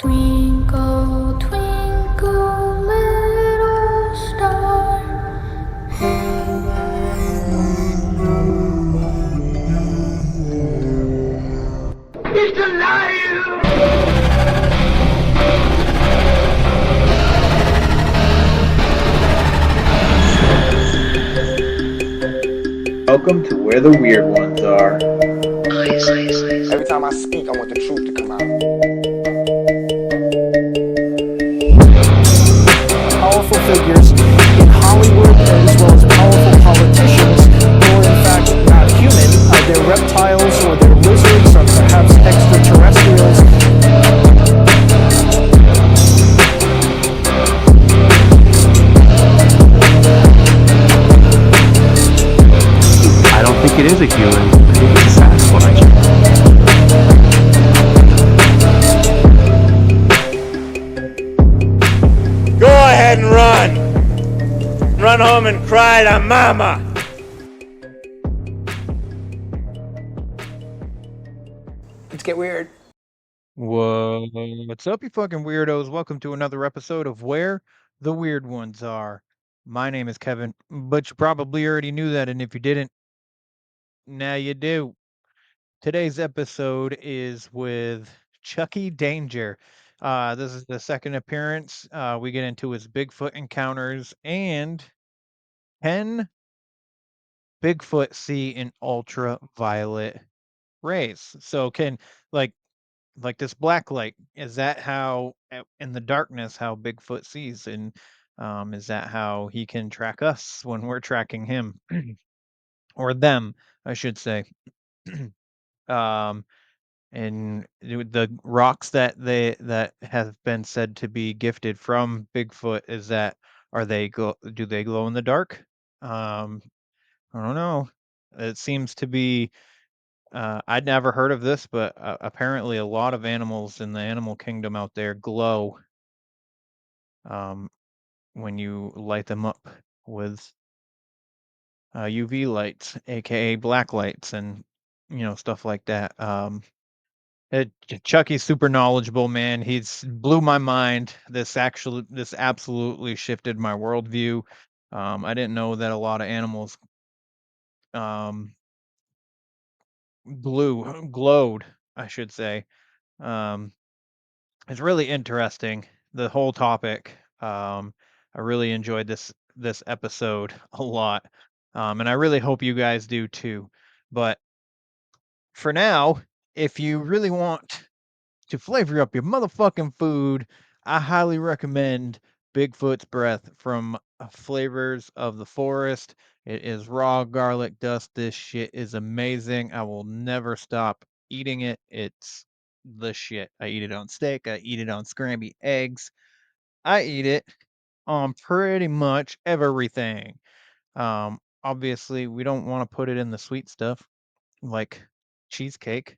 Twinkle, twinkle, little star, how I He's alive! Welcome to where the weird ones are. Every time I speak, I want the truth to come out. Powerful figures in Hollywood as well as powerful politicians who are in fact not human. They're reptiles or they're lizards or perhaps extraterrestrials. I don't think it is a human. I think it's a Sasquatch. Go ahead and run. Run home and cry to mama. Let's get weird. What's up, you fucking weirdos? Welcome to another episode of Where the Weird Ones Are. My name is Kevin, but you probably already knew that, and if you didn't, now you do. Today's episode is with Chucky Danger. This is the second appearance. We get into his Bigfoot encounters and can Bigfoot see in ultraviolet rays? So can like this black light, is that how in the darkness how Bigfoot sees, and is that how he can track us when we're tracking him or them, I should say. um and the rocks that have been said to be gifted from Bigfoot, is that, are they do they glow in the dark? I don't know. It seems to be, I'd never heard of this, but apparently a lot of animals in the animal kingdom out there glow um, when you light them up with UV lights, aka black lights, and stuff like that. Chucky's super knowledgeable, man. He's blew my mind. This absolutely shifted my worldview. I didn't know that a lot of animals um, glowed, I should say. Um, it's really interesting, the whole topic. I really enjoyed this episode a lot, and I really hope you guys do too. But for now, if you really want to flavor up your motherfucking food, I highly recommend Bigfoot's Breath from Flavors of the Forest. It is raw garlic dust. This shit is amazing. I will never stop eating it. It's the shit. I eat it on steak. I eat it on scrambled eggs. I eat it on pretty much everything. Obviously, we don't want to put it in the sweet stuff like cheesecake.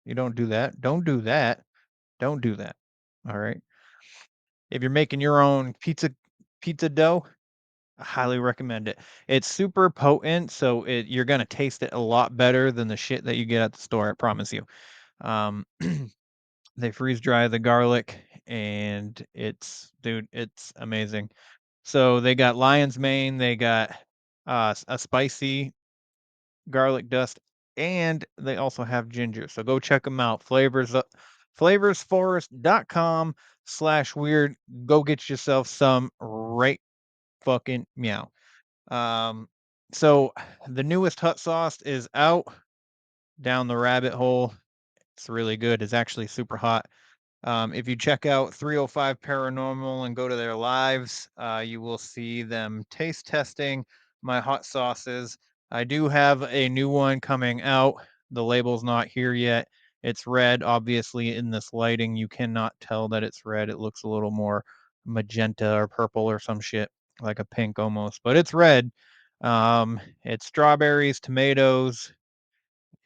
You don't do that. Don't do that. Don't do that. All right. If you're making your own pizza dough, I highly recommend it. It's super potent, so you're gonna taste it a lot better than the shit that you get at the store. I promise you. Um, they freeze dry the garlic, and dude, it's amazing. So they got lion's mane, they got a spicy garlic dust, and they also have ginger. So go check them out. Flavorsforest.com/weird. Go get yourself some right fucking meow. Um, so the newest hot sauce is out, down the rabbit hole. It's really good. It's actually super hot. If you check out 305 Paranormal and go to their lives, you will see them taste testing my hot sauces. I do have a new one coming out. The label's not here yet. It's red. Obviously, in this lighting, you cannot tell that it's red. It looks a little more magenta or purple or some shit, like a pink almost, but it's red. It's strawberries, tomatoes,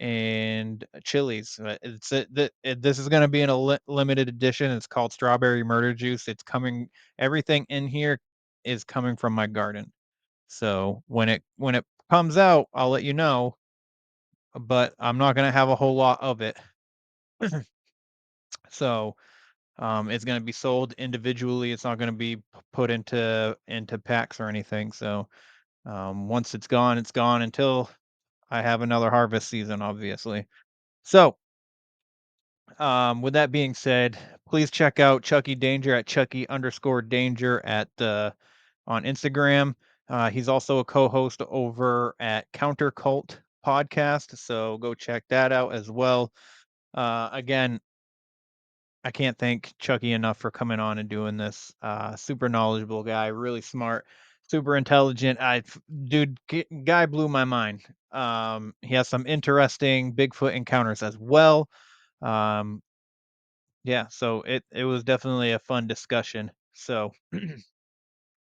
and chilies. This is going to be in a limited edition. It's called Strawberry Murder Juice. It's coming. Everything in here is coming from my garden. So when it comes out, I'll let you know. But I'm not going to have a whole lot of it. So It's going to be sold individually. It's not going to be put into packs or anything. So once it's gone until I have another harvest season, obviously. So with that being said, please check out Chucky Danger at Chucky_Danger at on Instagram. He's also a co-host over at Counter Cult Podcast, so go check that out as well. Again, I can't thank Chucky enough for coming on and doing this. Super knowledgeable guy, really smart, super intelligent. Guy blew my mind. He has some interesting Bigfoot encounters as well. Um, yeah, so it was definitely a fun discussion. So,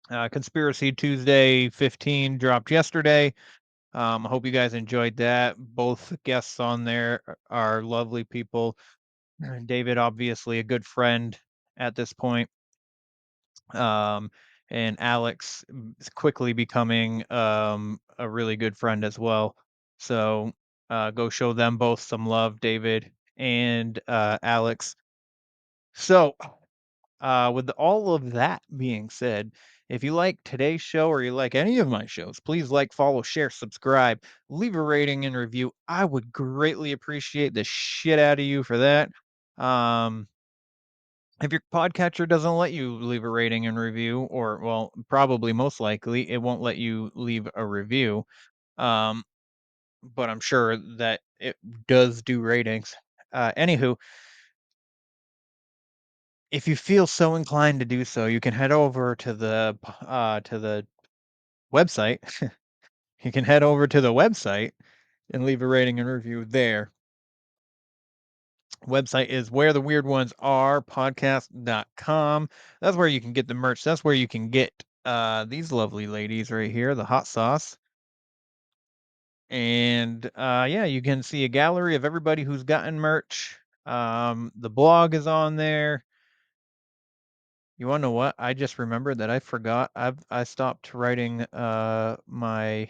Conspiracy Tuesday 15 dropped yesterday. I hope you guys enjoyed that. Both guests on there are lovely people. David, obviously a good friend at this point. Um, and Alex is quickly becoming a really good friend as well. So go show them both some love, David and Alex. So with all of that being said, if you like today's show or you like any of my shows, please like, follow, share, subscribe, leave a rating and review. I would greatly appreciate the shit out of you for that. Um, if your podcatcher doesn't let you leave a rating and review, or well, probably most likely it won't let you leave a review. Um, but I'm sure that it does do ratings. Anywho, if you feel so inclined to do so, you can head over to the website. You can head over to the website and leave a rating and review there. Website is where the weird ones are podcast.com. That's where you can get the merch. That's where you can get these lovely ladies right here, the hot sauce. And yeah, you can see a gallery of everybody who's gotten merch. The blog is on there. You wanna know what? I just remembered that I forgot. I stopped writing my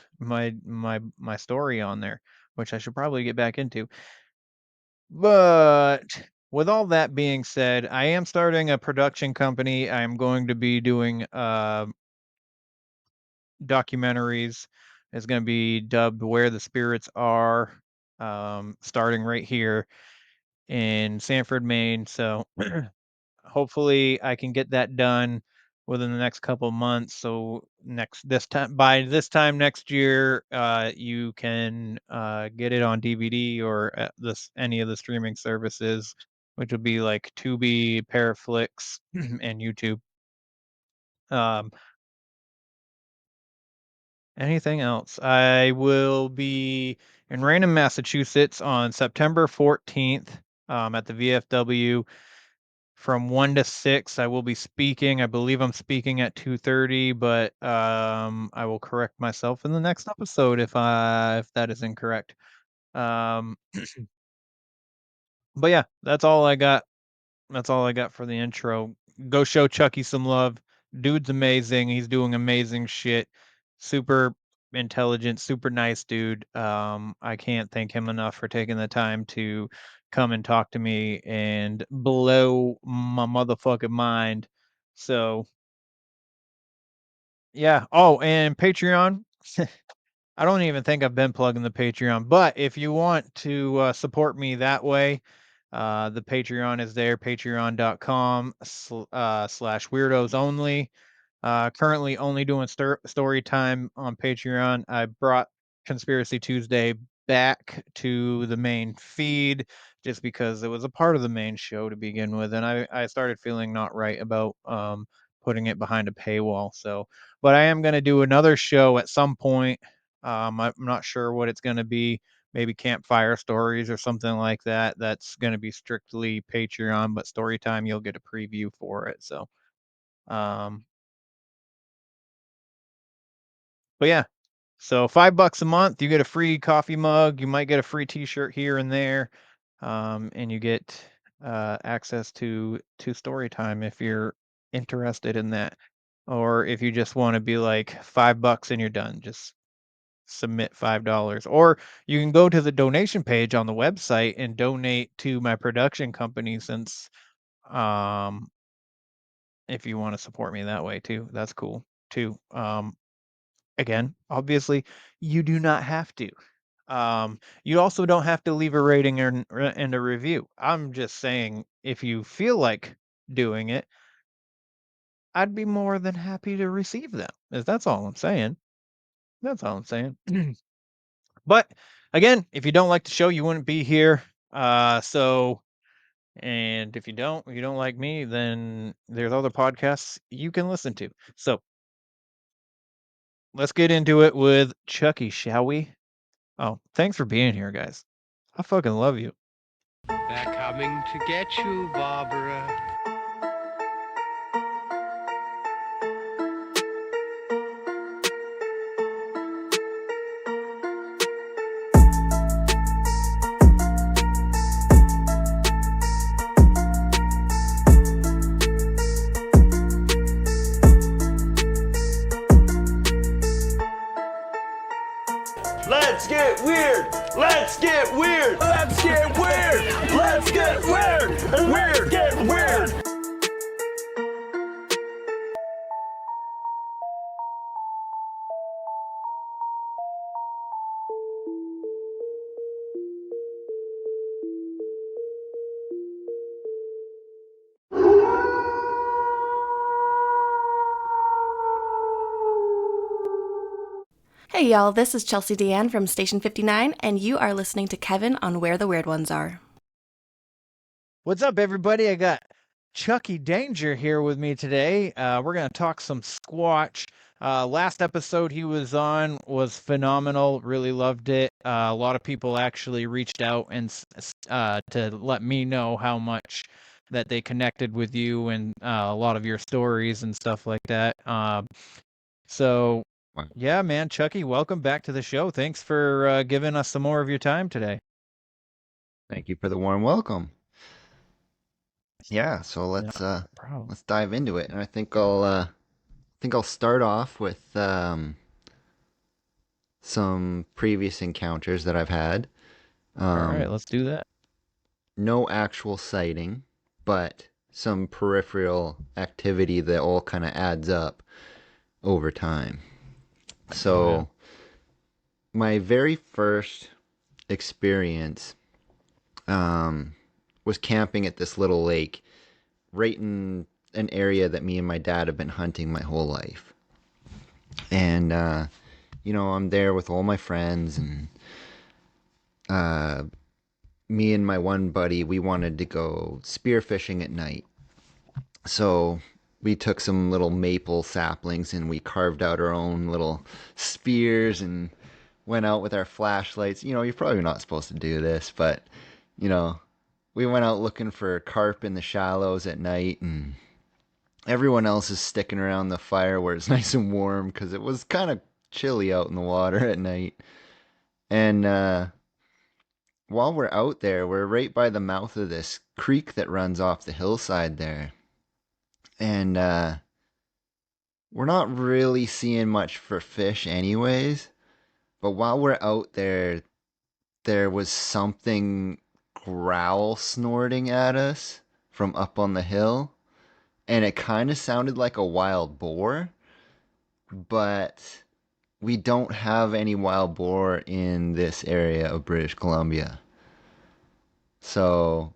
my story on there, which I should probably get back into. But with all that being said, I am starting a production company. I am going to be doing documentaries. It's going to be dubbed Where the Spirits Are, starting right here in Sanford, Maine. So hopefully I can get that done within the next couple months. So this time next year, you can get it on DVD or at any of the streaming services, which would be like Tubi, Paraflix, and YouTube. Um, Anything else? I will be in Raynham, Massachusetts on September 14th at the VFW from 1 to 6. I will be speaking. I believe I'm speaking at 2:30, but I will correct myself in the next episode if that is incorrect. Um, but yeah, that's all I got. That's all I got for the intro. Go show Chucky some love. Dude's amazing. He's doing amazing shit. Super intelligent, super nice dude. I can't thank him enough for taking the time to come and talk to me and blow my motherfucking mind. So, yeah. Oh, and Patreon. I don't even think I've been plugging the Patreon, but if you want to support me that way, the Patreon is there, patreon.com slash weirdos only. Currently only doing story time on Patreon. I brought Conspiracy Tuesday back to the main feed just because it was a part of the main show to begin with, and I started feeling not right about putting it behind a paywall. So, but I am going to do another show at some point. I'm not sure what it's going to be. Maybe campfire stories or something like that. That's going to be strictly Patreon, but story time you'll get a preview for it. So, um, but yeah, so $5 a month, you get a free coffee mug. You might get a free T-shirt here and there, and you get access to story time if you're interested in that, or if you just want to be like $5 and you're done, just submit $5. Or you can go to the donation page on the website and donate to my production company since If you want to support me that way too, that's cool too. Again, obviously, you do not have to. You also don't have to leave a rating and a review. I'm just saying, if you feel like doing it, I'd be more than happy to receive them. That's all I'm saying. That's all I'm saying. But again, if you don't like the show, you wouldn't be here. And if you don't like me, then there's other podcasts you can listen to. So let's get into it with Chucky, shall we? Oh, thanks for being here, guys. I fucking love you. They're coming to get you, Barbara. Let's get weird. Let's get weird. Let's get weird. Let's get weird. Weird. Get weird. Hey y'all, this is Chelsea Deanne from Station 59, and you are listening to Kevin on Where the Weird Ones Are. What's up, everybody? I got Chucky Danger here with me today. We're going to talk some Squatch. Last episode he was on was phenomenal. Really loved it. A lot of people actually reached out and to let me know how much that they connected with you and a lot of your stories and stuff like that. So, yeah, man, Chucky, welcome back to the show. Thanks for giving us some more of your time today. Thank you for the warm welcome. Yeah, so let's dive into it, and I think I'll start off with some previous encounters that I've had. All right, let's do that. No actual sighting, but some peripheral activity that all kind of adds up over time. So, my very first experience was camping at this little lake right in an area that me and my dad have been hunting my whole life. And, I'm there with all my friends, and me and my one buddy, we wanted to go spearfishing at night. So we took some little maple saplings and we carved out our own little spears and went out with our flashlights. You're probably not supposed to do this, but, we went out looking for carp in the shallows at night, and everyone else is sticking around the fire where it's nice and warm because it was kind of chilly out in the water at night. And while we're out there, we're right by the mouth of this creek that runs off the hillside there. And we're not really seeing much for fish anyways. But while we're out there, there was something growl snorting at us from up on the hill. And it kind of sounded like a wild boar. But we don't have any wild boar in this area of British Columbia. So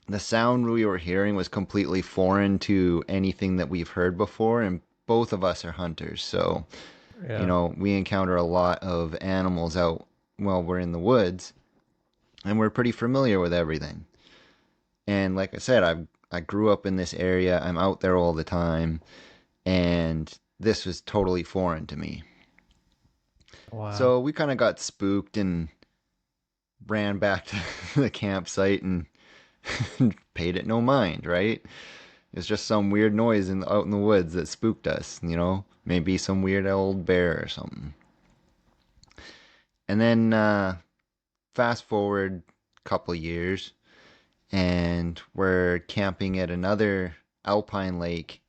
the sound we were hearing was completely foreign to anything that we've heard before, and both of us are hunters. So, we encounter a lot of animals out while we're in the woods, and we're pretty familiar with everything. And like I said, I grew up in this area. I'm out there all the time, and this was totally foreign to me. Wow. So we kind of got spooked and ran back to the campsite and paid it no mind, right? It's just some weird noise out in the woods that spooked us, maybe some weird old bear or something. And then fast forward a couple years, and we're camping at another alpine lake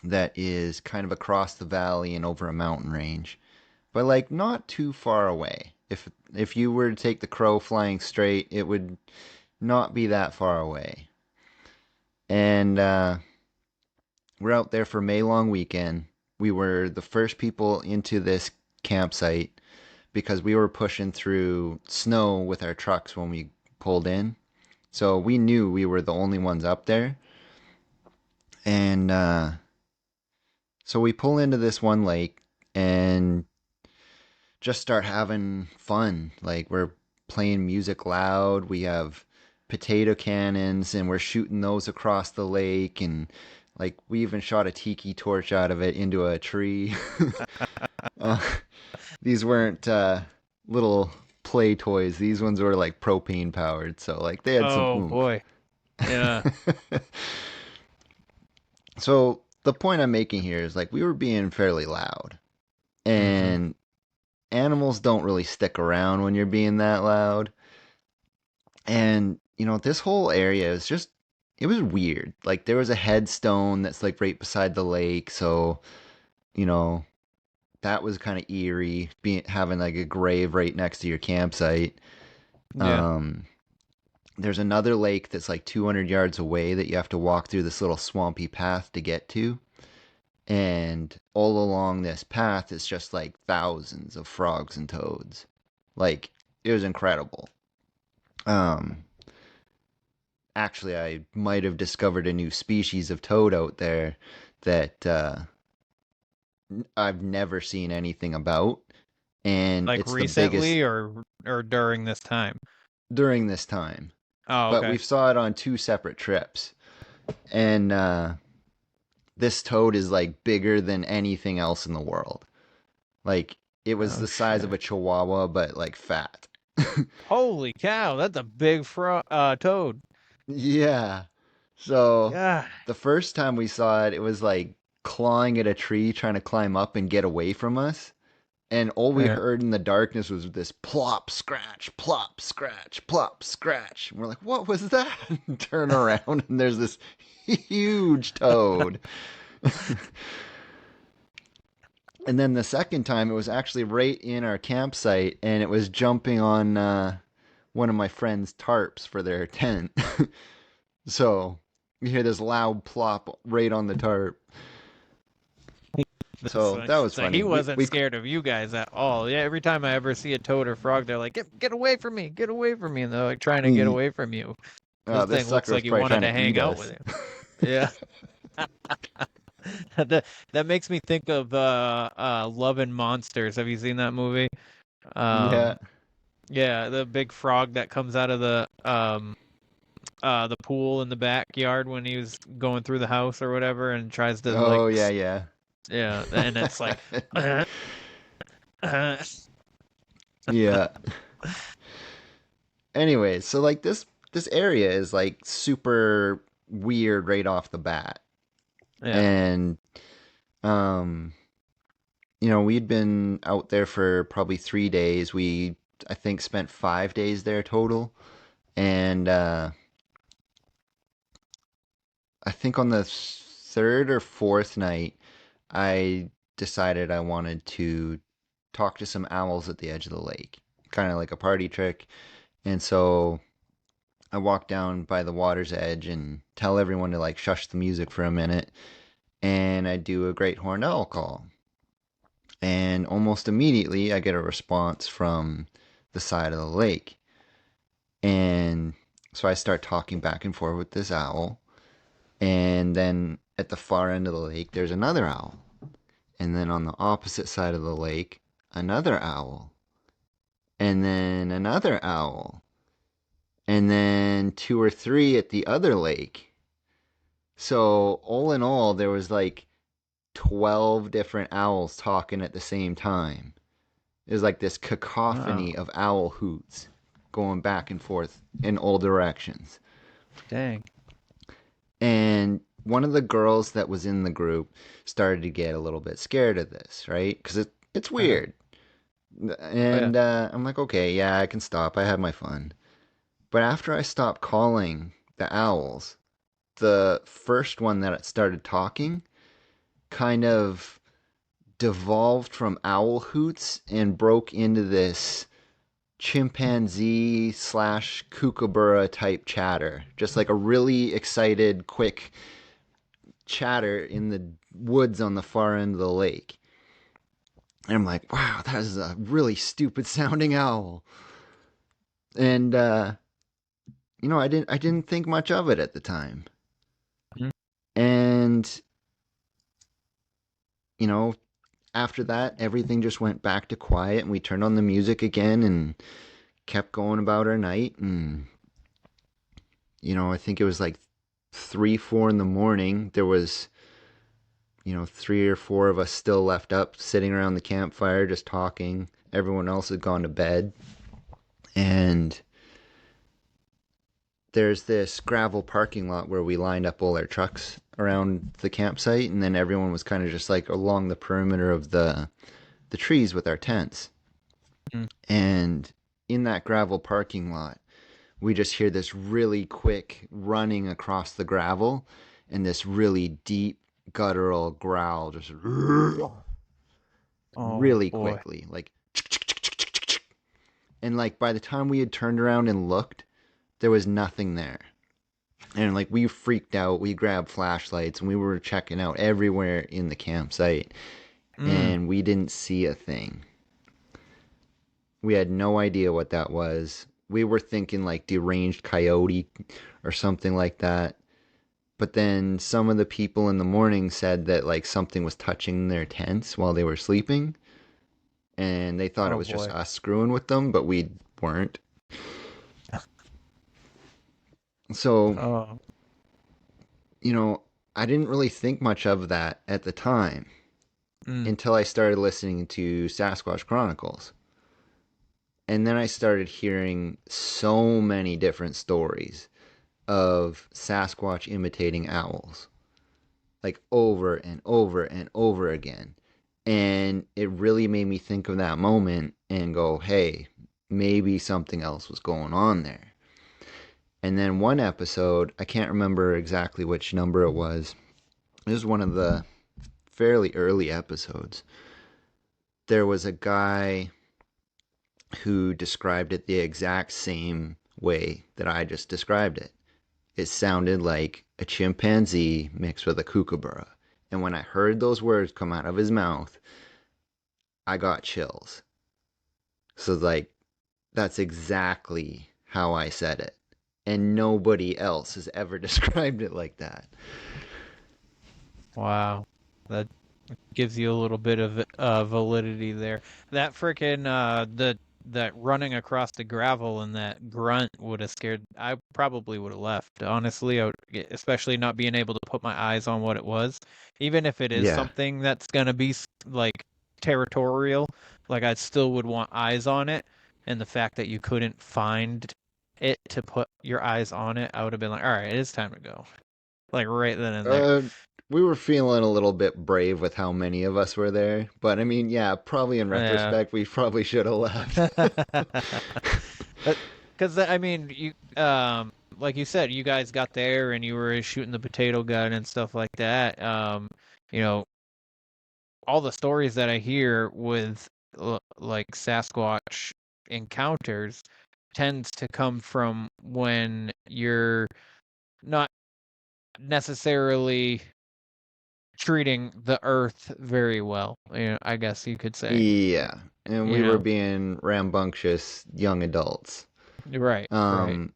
that is kind of across the valley and over a mountain range, but like not too far away. If you were to take the crow flying straight, it would not be that far away. And we're out there for May long weekend. We were the first people into this campsite because we were pushing through snow with our trucks when we pulled in. So we knew we were the only ones up there. And so we pull into this one lake and just start having fun. Like, we're playing music loud. We have potato cannons and we're shooting those across the lake. And like, we even shot a tiki torch out of it into a tree. These weren't little play toys. These ones were like propane powered. So like they had some oomph. Boy. Yeah. So the point I'm making here is like we were being fairly loud. And animals don't really stick around when you're being that loud. And, you know, this whole area is just, it was weird. Like, there was a headstone that's like right beside the lake. So, you know, that was kind of eerie, having like a grave right next to your campsite. Yeah. There's another lake that's like 200 yards away that you have to walk through this little swampy path to get to. And all along this path is just like thousands of frogs and toads. Like, it was incredible. Actually, I might have discovered a new species of toad out there that I've never seen anything about. And Like it's recently the biggest or during this time? during this time. Oh, But okay. we've saw it on 2 separate trips. And this toad is like bigger than anything else in the world. Like, it was the size of a chihuahua, but like fat. Holy cow, that's a big toad. Yeah. So Yeah. the first time we saw it, it was like clawing at a tree, trying to climb up and get away from us. And all we heard in the darkness was this plop, scratch, plop, scratch, plop, scratch. And we're like, what was that? And turn around and there's this huge toad. And then the second time, it was actually right in our campsite, and it was jumping on one of my friend's tarps for their tent. So you hear this loud plop right on the tarp. So that was funny. He wasn't scared of you guys at all. Yeah, every time I ever see a toad or frog, they're like, get away from me, get away from me. And they're like trying to get away from you. This this thing looks sucker was like you probably wanted trying to to hang eat out us. with you. Yeah. That makes me think of Love and Monsters. Have you seen that movie? Yeah. Yeah, the big frog that comes out of the pool in the backyard when he was going through the house or whatever and tries to like Oh, yeah. yeah, and it's like Yeah. Anyway, so like this area is like super weird right off the bat. Yeah. And you know, we'd been out there for probably 3 days. We, I think, spent 5 days there total. And I think on the third or fourth night, I decided I wanted to talk to some owls at the edge of the lake, kind of like a party trick. And so I walk down by the water's edge and tell everyone to like shush the music for a minute. And I do a great horned owl call. And almost immediately I get a response from the side of the lake. And so I start talking back and forth with this owl. And then at the far end of the lake, there's another owl. And then on the opposite side of the lake, another owl. And then another owl. And then 2 or 3 at the other lake. So all in all, there was like 12 different owls talking at the same time. It was like this cacophony of owl hoots going back and forth in all directions. Dang. And one of the girls that was in the group started to get a little bit scared of this, right? Because it's weird. And I'm like, okay, yeah, I can stop. I have my fun. But after I stopped calling the owls, the first one that started talking kind of devolved from owl hoots and broke into this chimpanzee / kookaburra type chatter. Just like a really excited, quick chatter in the woods on the far end of the lake. And I'm like, wow, that is a really stupid sounding owl. And I didn't think much of it at the time. Mhm. And after that, everything just went back to quiet, and we turned on the music again and kept going about our night. And I think it was like 3-4 in the morning. There was 3 or 4 of us still left up, sitting around the campfire, just talking. Everyone else had gone to bed. And there's this gravel parking lot where we lined up all our trucks around the campsite, and then everyone was kind of just like along the perimeter of the trees with our tents. Mm. And in that gravel parking lot, we just hear this really quick running across the gravel and this really deep guttural growl, just really boy. quickly, like, and like by the time we had turned around and looked, there was nothing there. And like we freaked out, we grabbed flashlights and we were checking out everywhere in the campsite, and we didn't see a thing. We had no idea what that was. We were thinking like deranged coyote or something like that. But then some of the people in the morning said that like something was touching their tents while they were sleeping. And they thought it was just us screwing with them, but we weren't. So, I didn't really think much of that at the time until I started listening to Sasquatch Chronicles. And then I started hearing so many different stories of Sasquatch imitating owls, like over and over and over again. And it really made me think of that moment and go, hey, maybe something else was going on there. And then one episode, I can't remember exactly which number it was. It was one of the fairly early episodes. There was a guy who described it the exact same way that I just described it. It sounded like a chimpanzee mixed with a kookaburra. And when I heard those words come out of his mouth, I got chills. So like, that's exactly how I said it. And nobody else has ever described it like that. Wow. That gives you a little bit of validity there. That freaking that running across the gravel and that grunt would have scared. I probably would have left. Honestly, especially not being able to put my eyes on what it was, even if it is something that's gonna be like territorial. Like I still would want eyes on it, and the fact that you couldn't find it to put your eyes on it, I would have been like, all right, it is time to go. Like right then and there. We were feeling a little bit brave with how many of us were there. But I mean, yeah, probably in retrospect, we probably should have left. Because, I mean, like you said, you guys got there and you were shooting the potato gun and stuff like that. All the stories that I hear with like Sasquatch encounters tends to come from when you're not necessarily treating the earth very well, I guess you could say. Yeah, and we were being rambunctious young adults. Right, right.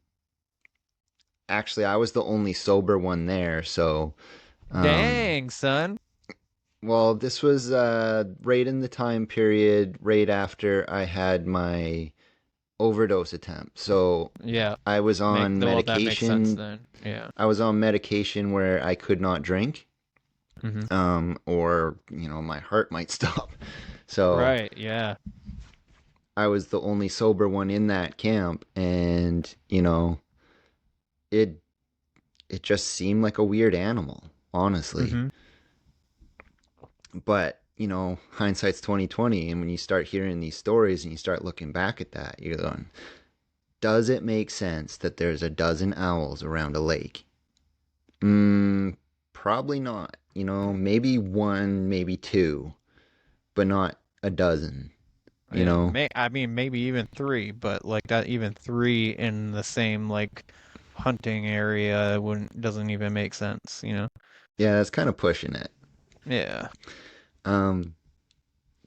Actually, I was the only sober one there, so... Dang, son. Well, this was right in the time period right after I had my overdose attempt. So yeah, I was on medication. That makes sense then. Yeah. I was on medication where I could not drink. Mm-hmm. Or, my heart might stop. So right, yeah. I was the only sober one in that camp, and, it just seemed like a weird animal, honestly. Mm-hmm. But, hindsight's 20/20, and when you start hearing these stories and you start looking back at that, you're going, does it make sense that there's a dozen owls around a lake? Probably not. Maybe 1, maybe 2, but not a dozen. you know? I mean, maybe even three, but like that, even three in the same like hunting area wouldn't doesn't even make sense, you know? Yeah, it's kind of pushing it. Yeah. Um,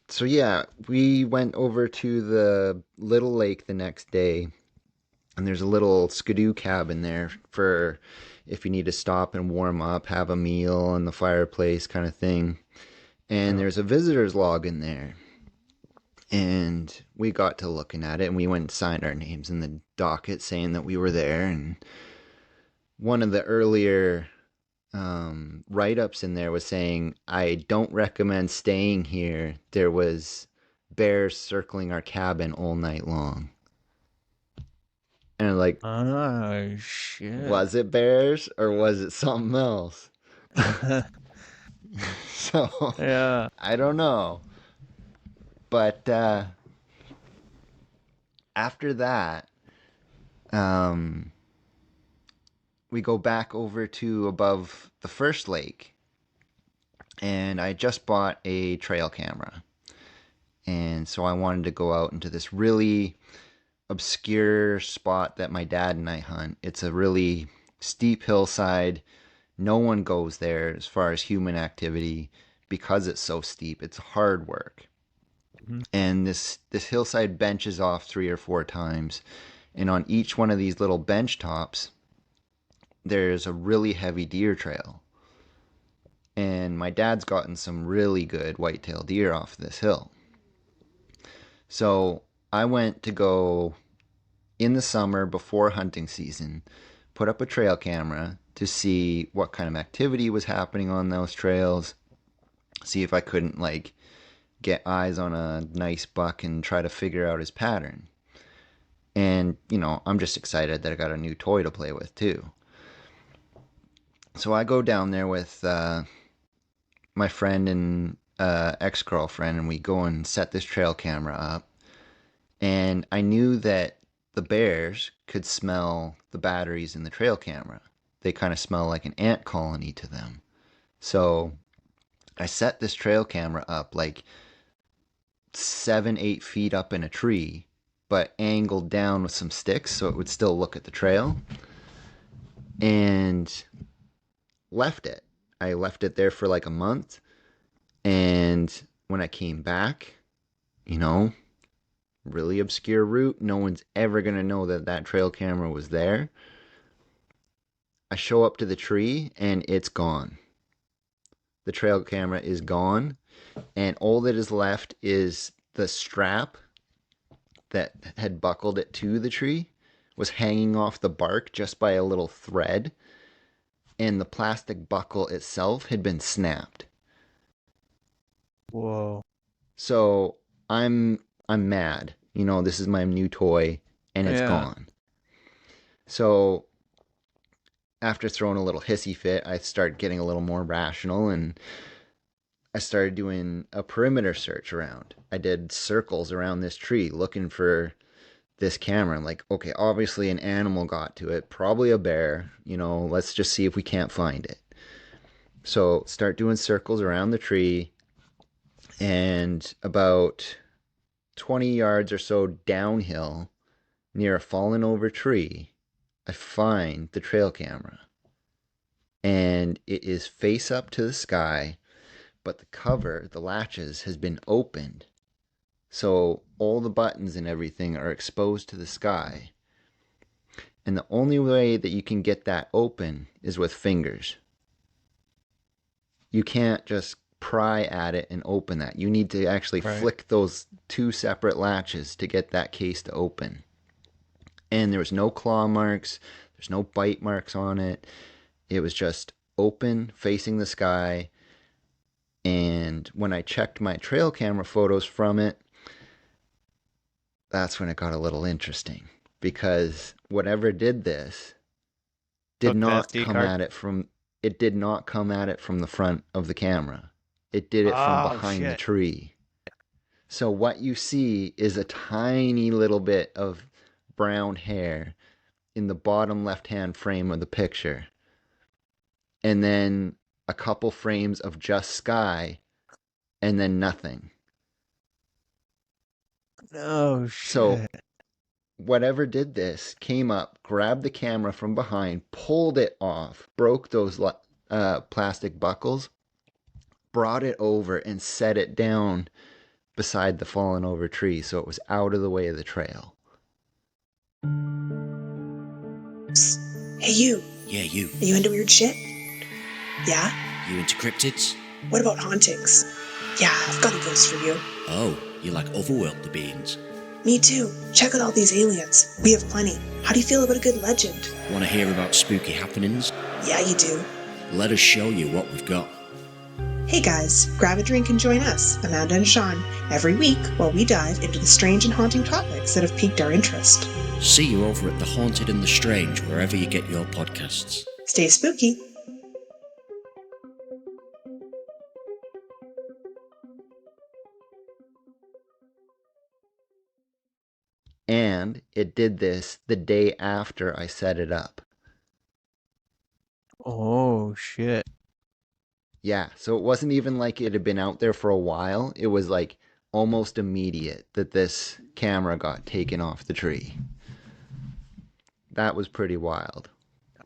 so yeah, we went over to the little lake the next day, and there's a little skidoo cabin there for if you need to stop and warm up, have a meal in the fireplace kind of thing. And there's a visitor's log in there. And we got to looking at it, and we went and signed our names in the docket saying that we were there. And one of the earlier write-ups in there was saying, I don't recommend staying here. There was bears circling our cabin all night long. And like, Oh shit. was it bears or was it something else? So Yeah. I don't know. But after that, we go back over to above the first lake, and I just bought a trail camera. And so I wanted to go out into this really obscure spot that my dad and I hunt. It's a really steep hillside. No one goes there as far as human activity because it's so steep. It's hard work. Mm-hmm. And this hillside benches off 3 or 4 times. And on each one of these little bench tops, there's a really heavy deer trail. And my dad's gotten some really good whitetail deer off this hill. So I went to go in the summer before hunting season, put up a trail camera to see what kind of activity was happening on those trails, see if I couldn't like get eyes on a nice buck and try to figure out his pattern. And, you know, I'm just excited that I got a new toy to play with too. So I go down there with my friend and ex-girlfriend, and we go and set this trail camera up. And I knew that the bears could smell the batteries in the trail camera. They kind of smell like an ant colony to them. So I set this trail camera up like 7-8 feet up in a tree, but angled down with some sticks so it would still look at the trail, and left it. I left it there for like a month, and when I came back, you know, really obscure route, no one's ever going to know that that trail camera was there. I show up to the tree and it's gone. The trail camera is gone, and all that is left is the strap that had buckled it to the tree was hanging off the bark just by a little thread, and the plastic buckle itself had been snapped. Whoa. So I'm mad. You know, this is my new toy, and it's gone. So after throwing a little hissy fit, I started getting a little more rational, and I started doing a perimeter search around. I did circles around this tree looking for this camera. I'm like, okay, obviously an animal got to it, probably a bear. You know, let's just see if we can't find it. So start doing circles around the tree, and about 20 yards or so downhill, near a fallen over tree, I find the trail camera. And it is face up to the sky, but the cover, the latches, has been opened. So all the buttons and everything are exposed to the sky. And the only way that you can get that open is with fingers. You can't just pry at it and open that. You need to actually flick those 2 separate latches to get that case to open. And there was no claw marks, there's no bite marks on it. It was just open, facing the sky. And when I checked my trail camera photos from it, that's when it got a little interesting, because whatever did this did not come at it from the front of the camera. It did it from behind the tree. So what you see is a tiny little bit of brown hair in the bottom left-hand frame of the picture. And then a couple frames of just sky, and then nothing. Oh So shit. whatever did this came up, grabbed the camera from behind, pulled it off, broke those plastic buckles, brought it over and set it down beside the fallen over tree so it was out of the way of the trail. Hey, you. Yeah, you. Are you into weird shit? Yeah? You into cryptids? What about hauntings? Yeah, I've got a ghost for you. Oh, you like otherworldly beings? Me too. Check out all these aliens. We have plenty. How do you feel about a good legend? Want to hear about spooky happenings? Yeah, you do. Let us show you what we've got. Hey guys, grab a drink and join us, Amanda and Sean, every week while we dive into the strange and haunting topics that have piqued our interest. See you over at The Haunted and the Strange, wherever you get your podcasts. Stay spooky. And it did this the day after I set it up. Oh shit. Yeah, so it wasn't even like it had been out there for a while. It was like almost immediate that this camera got taken off the tree. That was pretty wild.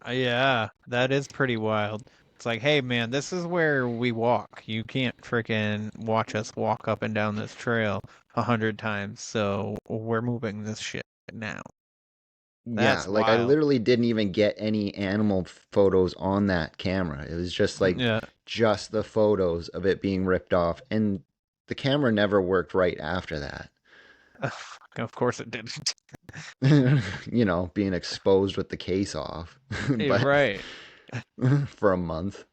Yeah, that is pretty wild. It's like, hey man, this is where we walk. You can't freaking watch us walk up and down this trail 100 times, so we're moving this shit now. That's yeah, like I wild. literally didn't even get any animal photos on that camera. It was just like just the photos of it being ripped off, and the camera never worked right after that. Of course it didn't. You know, being exposed with the case off. But, right. For a month.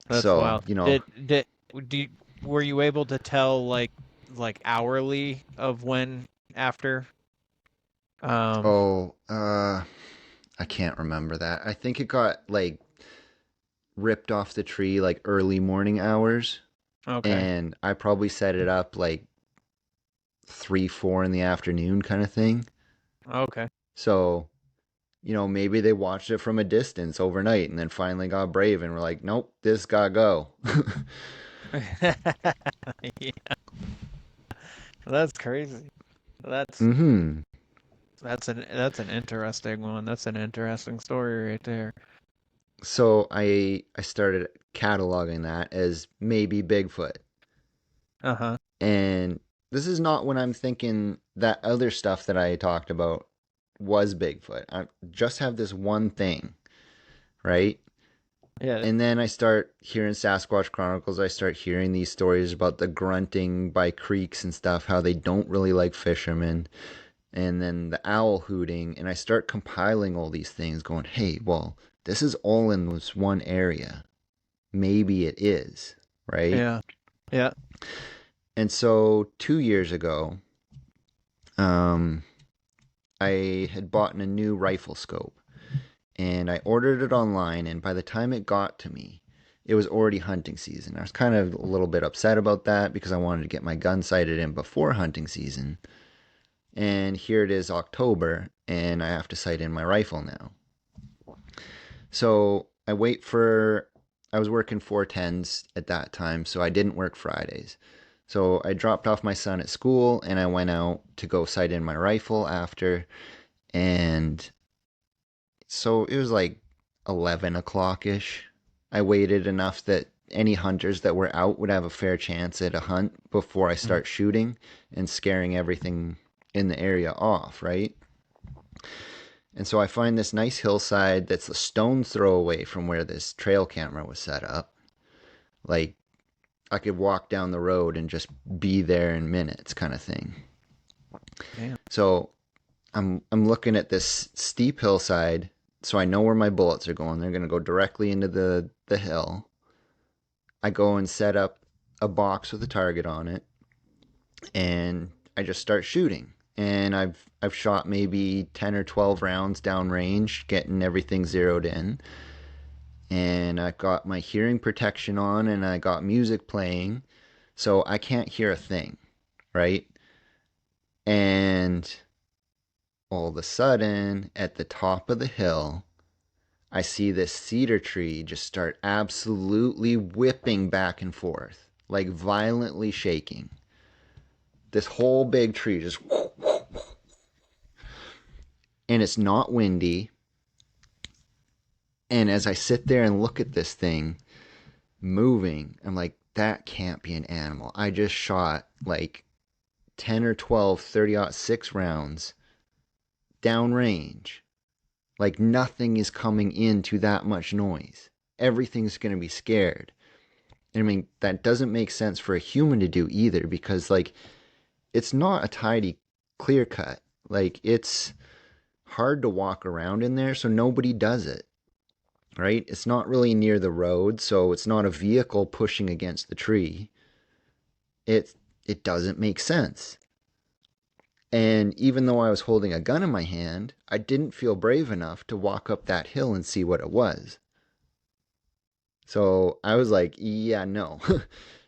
That's so, wild. You know, were you able to tell like hourly of when after? I can't remember that. I think it got like ripped off the tree like early morning hours. Okay. And I probably set it up like 3-4 in the afternoon kind of thing. Okay. So, you know, maybe they watched it from a distance overnight and then finally got brave and were like, nope, this gotta go. Yeah. That's crazy. That's that's an interesting one. That's an interesting story right there. So I started cataloging that as maybe Bigfoot. Uh-huh. And this is not when I'm thinking that other stuff that I talked about was Bigfoot. I just have this one thing, right? Yeah. And then I start hearing Sasquatch Chronicles. I start hearing these stories about the grunting by creeks and stuff, how they don't really like fishermen. And then the owl hooting. And I start compiling all these things going, hey, well, this is all in this one area. Maybe it is, right? Yeah. Yeah. And so 2 years ago, I had bought a new rifle scope. And I ordered it online, and by the time it got to me, it was already hunting season. I was kind of a little bit upset about that because I wanted to get my gun sighted in before hunting season. And here it is October, and I have to sight in my rifle now. So I was working 410s at that time, so I didn't work Fridays. So I dropped off my son at school, and I went out to go sight in my rifle after, and so it was like 11 o'clock-ish. I waited enough that any hunters that were out would have a fair chance at a hunt before I start shooting and scaring everything in the area off, right? And so I find this nice hillside that's a stone's throw away from where this trail camera was set up. Like, I could walk down the road and just be there in minutes kind of thing. Damn. So I'm looking at this steep hillside, so I know where my bullets are going. They're going to go directly into the hill. I go and set up a box with a target on it, and I just start shooting. And I've shot maybe 10 or 12 rounds downrange, getting everything zeroed in. And I've got my hearing protection on, and I got music playing, so I can't hear a thing, right? And all of a sudden, at the top of the hill, I see this cedar tree just start absolutely whipping back and forth, like violently shaking. this whole big tree just, and it's not windy. And as I sit there and look at this thing moving, I'm like, that can't be an animal. I just shot like 10 or 12 30-06 rounds downrange. Like nothing is coming into that much noise. Everything's going to be scared. And I mean, that doesn't make sense for a human to do either, because like it's not a tidy clear cut. Like it's hard to walk around in there, so nobody does it. Right? It's not really near the road, so it's not a vehicle pushing against the tree. It doesn't make sense. And even though I was holding a gun in my hand, I didn't feel brave enough to walk up that hill and see what it was. So I was like, yeah, no.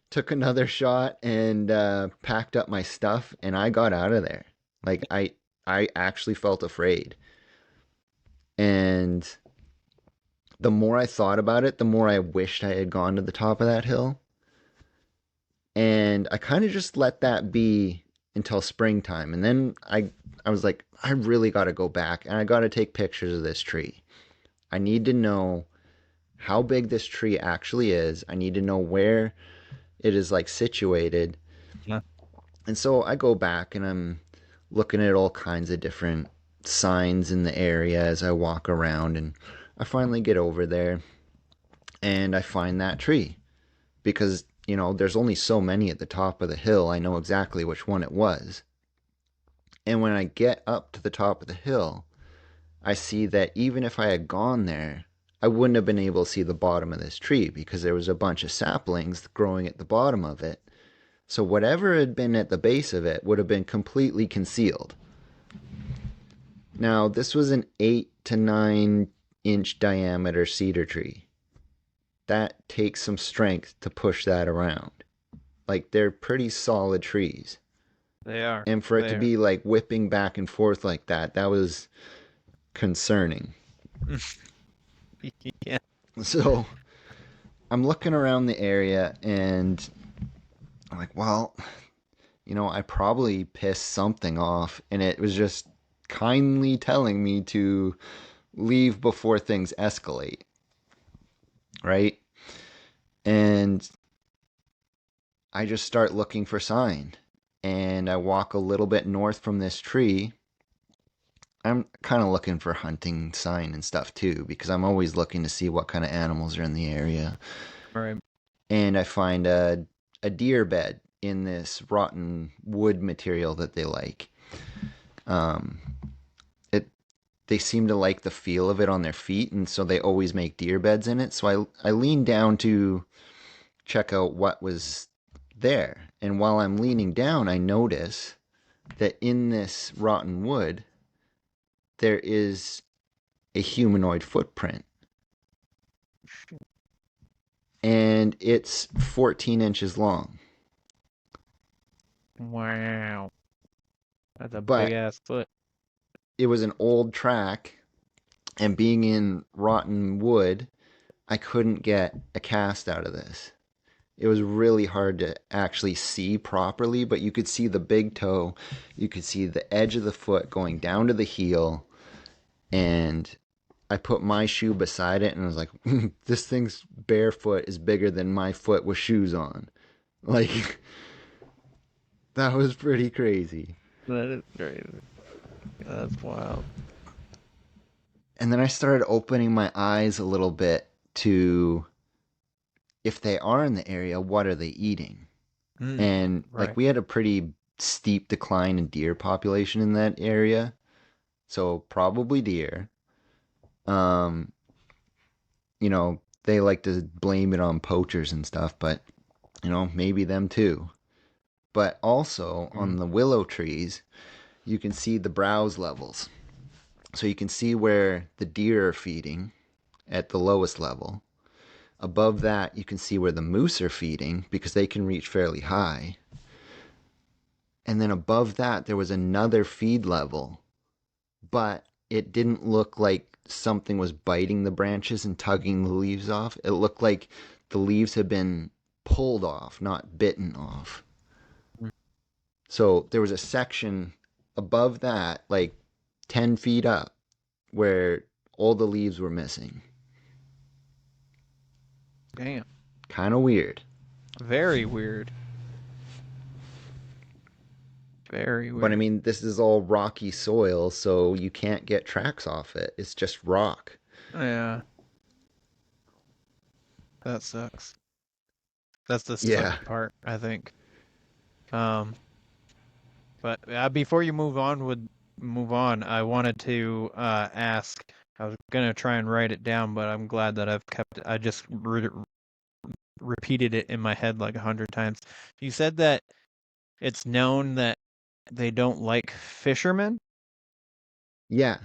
Took another shot and packed up my stuff, and I got out of there. Like I actually felt afraid. And the more I thought about it, the more I wished I had gone to the top of that hill. And I kind of just let that be until springtime. And then I was like, I really got to go back and I got to take pictures of this tree. I need to know how big this tree actually is. I need to know where it is like situated. Yeah. And so I go back and I'm looking at all kinds of different signs in the area as I walk around, and I finally get over there and I find that tree because, you know, there's only so many at the top of the hill. I know exactly which one it was. And when I get up to the top of the hill, I see that even if I had gone there, I wouldn't have been able to see the bottom of this tree because there was a bunch of saplings growing at the bottom of it. So whatever had been at the base of it would have been completely concealed. Now, this was an 8 to 9 inch diameter cedar tree. That takes some strength to push that around. Like, they're pretty solid trees. They are. And for it to be like whipping back and forth like that, that was concerning. Yeah. So I'm looking around the area and I'm like, well, you know, I probably pissed something off, and it was just kindly telling me to leave before things escalate. Right? And I just start looking for sign. And I walk a little bit north from this tree. I'm kind of looking for hunting sign and stuff too, because I'm always looking to see what kind of animals are in the area. Right. And I find a deer bed in this rotten wood material that they like. They seem to like the feel of it on their feet, and so they always make deer beds in it. So I leaned down to check out what was there. And while I'm leaning down, I notice that in this rotten wood, there is a humanoid footprint. And it's 14 inches long. Wow. That's a big ass foot. It was an old track, and being in rotten wood, I couldn't get a cast out of this. It was really hard to actually see properly, but you could see the big toe, you could see the edge of the foot going down to the heel, and I put my shoe beside it and I was like, this thing's bare foot is bigger than my foot with shoes on. Like, that was pretty crazy. That is crazy. That's wild. And then I started opening my eyes a little bit to, if they are in the area, what are they eating? And right. like we had a pretty steep decline in deer population in that area. So probably deer. You know, they like to blame it on poachers and stuff, but you know, maybe them too. But also on the willow trees, you can see the browse levels. So you can see where the deer are feeding at the lowest level. Above that, you can see where the moose are feeding because they can reach fairly high. And then above that, there was another feed level, but it didn't look like something was biting the branches and tugging the leaves off. It looked like the leaves had been pulled off, not bitten off. So there was a section above that, like 10 feet up, where all the leaves were missing. Damn. Kind of weird. Very weird. Very weird. But I mean, this is all rocky soil, so you can't get tracks off it. It's just rock. Yeah. That sucks. That's the Yeah. sucky part, I think. But before you move on, I wanted to ask. I was gonna try and write it down, but I'm glad that I've kept it. I just repeated it in my head like 100 times. You said that it's known that they don't like fishermen. Yeah.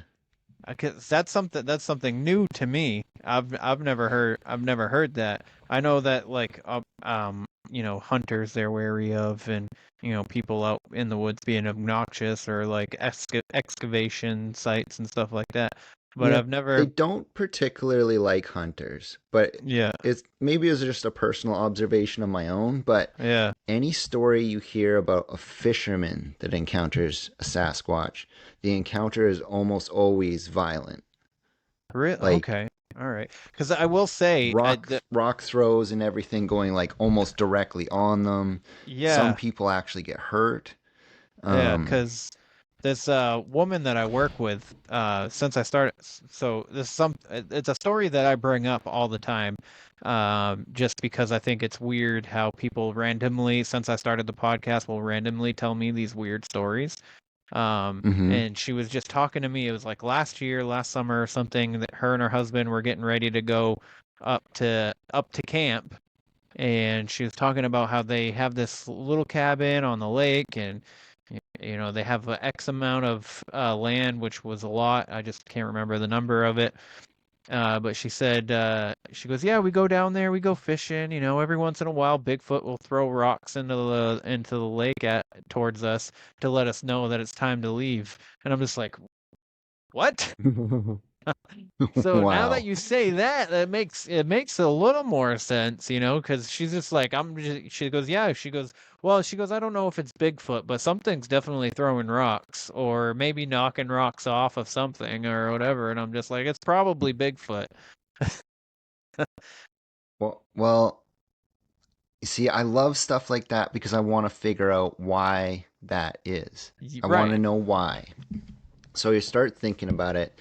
That's something new to me. I've never heard that. I know that like hunters they're wary of, and people out in the woods being obnoxious, or like excavation sites and stuff like that. But Yeah, I've never. they don't particularly like hunters, but Yeah. it's just a personal observation of my own, but Yeah. any story you hear about a fisherman that encounters a Sasquatch, the encounter is almost always violent. Really? Like, okay. All right. Because I will say, rock throws and everything going like almost directly on them. Yeah. Some people actually get hurt. Yeah, because this woman that I work with, since I started, so it's a story that I bring up all the time, just because I think it's weird how people randomly, since I started the podcast, will randomly tell me these weird stories. And she was just talking to me. It was like last summer or something, that her and her husband were getting ready to go up to camp, and she was talking about how they have this little cabin on the lake, and they have a X amount of land, which was a lot. I just can't remember the number of it. But she said, she goes, yeah, we go down there, we go fishing. Every once in a while, Bigfoot will throw rocks into the lake towards us to let us know that it's time to leave. And I'm just like, what? So now Wow. that you say that, it makes a little more sense, because she's just like, she goes, yeah, she goes, I don't know if it's Bigfoot, but something's definitely throwing rocks, or maybe knocking rocks off of something or whatever. And I'm just like, it's probably Bigfoot. Well, you see, I love stuff like that because I want to figure out why that is. I want to know why. So you start thinking about it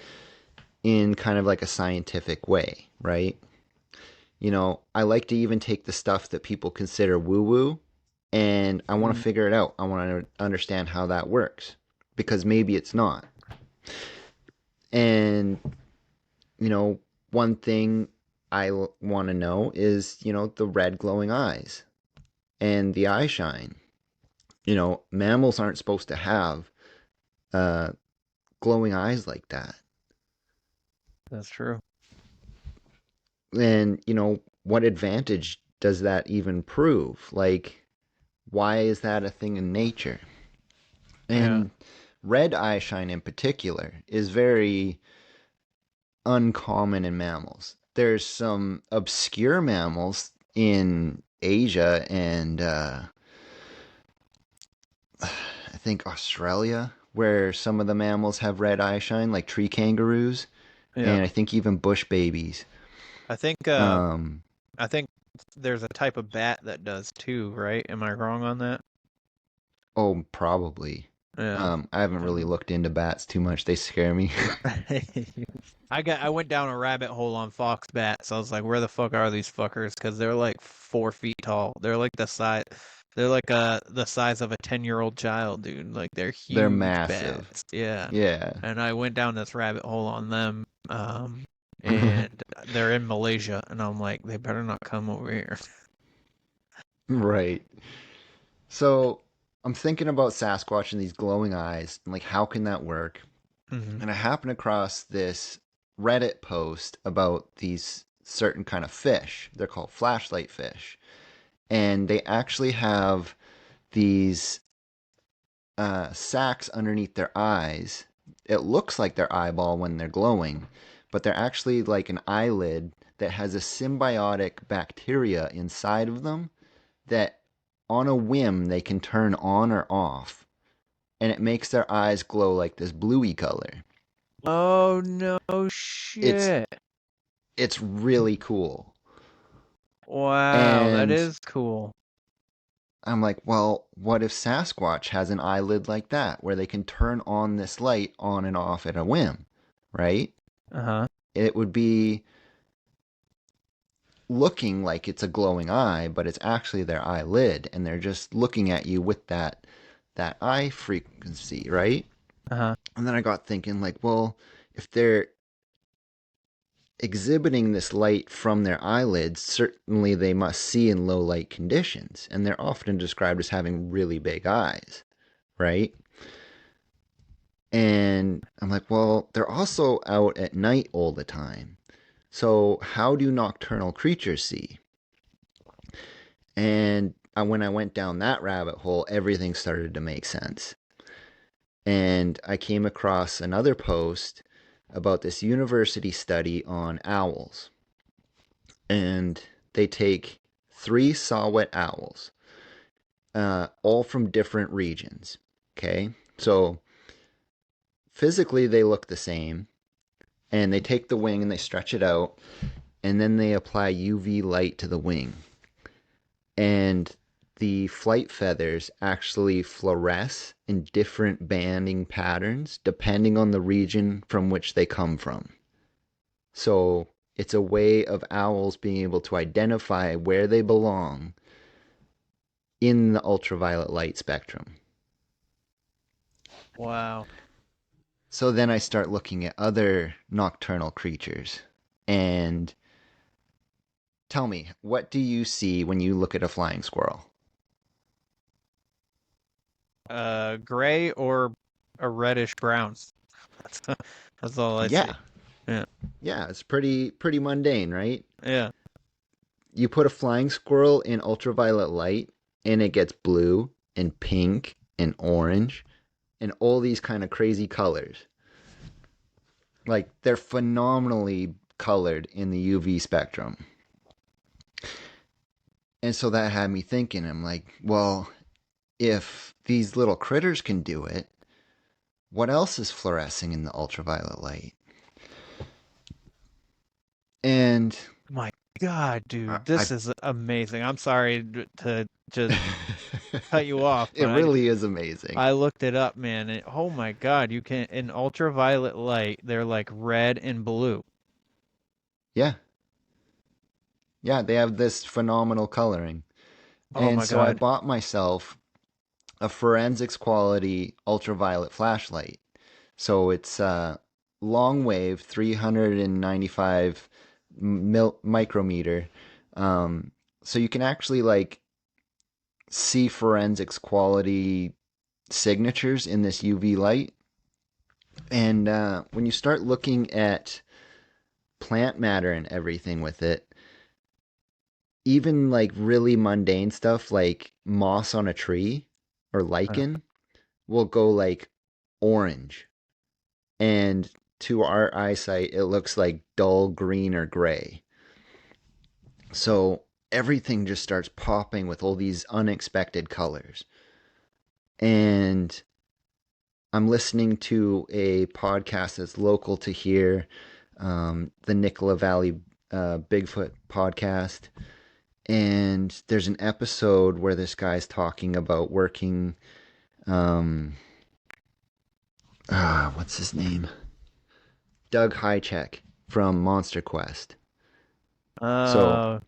in kind of like a scientific way, right? I like to even take the stuff that people consider woo-woo, and I want to figure it out. I want to understand how that works, because maybe it's not. And, one thing I want to know is, the red glowing eyes and the eye shine. Mammals aren't supposed to have glowing eyes like that. That's true. And, what advantage does that even prove? Like, why is that a thing in nature? And red eye shine in particular is very uncommon in mammals. There's some obscure mammals in Asia and I think Australia, where some of the mammals have red eye shine, like tree kangaroos, and I think even bush babies. I think there's a type of bat that does too, right? Am I wrong on that? Oh, probably. Yeah. I haven't really looked into bats too much. They scare me. I went down a rabbit hole on fox bats. I was like, where the fuck are these fuckers? Because they're like 4 feet tall. They're like the size of a 10-year-old child, dude. Like they're huge. They're massive. Bats. Yeah. Yeah. And I went down this rabbit hole on them. And they're in Malaysia, and I'm like, they better not come over here. Right. So I'm thinking about Sasquatch and these glowing eyes, and like, how can that work? And I happened across this Reddit post about these certain kind of fish. They're called flashlight fish. And they actually have these sacs underneath their eyes. It looks like their eyeball when they're glowing, but they're actually like an eyelid that has a symbiotic bacteria inside of them that on a whim, they can turn on or off, and it makes their eyes glow like this bluey color. Oh, no shit. It's really cool. Wow, that And is cool. I'm like, well, what if Sasquatch has an eyelid like that, where they can turn on this light on and off at a whim, right? Uh-huh. It would be looking like it's a glowing eye, but it's actually their eyelid, and they're just looking at you with that eye frequency, right? Uh-huh. And then I got thinking, like, well, if they're exhibiting this light from their eyelids, certainly they must see in low light conditions, and they're often described as having really big eyes, right? And I'm like, well, they're also out at night all the time. So how do nocturnal creatures see? And when I went down that rabbit hole, everything started to make sense. And I came across another post about this university study on owls. And they take 3 saw-whet owls, all from different regions. Okay? So physically they look the same. And they take the wing and they stretch it out. And then they apply UV light to the wing. And the flight feathers actually fluoresce in different banding patterns depending on the region from which they come from. So it's a way of owls being able to identify where they belong in the ultraviolet light spectrum. Wow. So then I start looking at other nocturnal creatures. And tell me, what do you see when you look at a flying squirrel? Gray or a reddish brown. That's all I see. Yeah. Yeah, it's pretty mundane, right? Yeah. You put a flying squirrel in ultraviolet light and it gets blue and pink and orange and all these kind of crazy colors. Like, they're phenomenally colored in the UV spectrum. And so that had me thinking, I'm like, well, if these little critters can do it, what else is fluorescing in the ultraviolet light? And my God, dude, this is amazing. I'm sorry to just cut you off. It really is amazing. I looked it up, man. Oh my God, you can, in ultraviolet light, they're like red and blue. Yeah. Yeah, they have this phenomenal coloring. Oh and my so God. I bought myself a forensics quality ultraviolet flashlight. So it's long wave, 395 micrometer. So you can actually like see forensics quality signatures in this UV light. And when you start looking at plant matter and everything with it, even like really mundane stuff like moss on a tree or lichen will go like orange. And to our eyesight, it looks like dull green or gray. So everything just starts popping with all these unexpected colors. And I'm listening to a podcast that's local to here, the Nicola Valley Bigfoot podcast. And there's an episode where this guy's talking about working, what's his name? Doug Highcheck from Monster Quest. Yeah.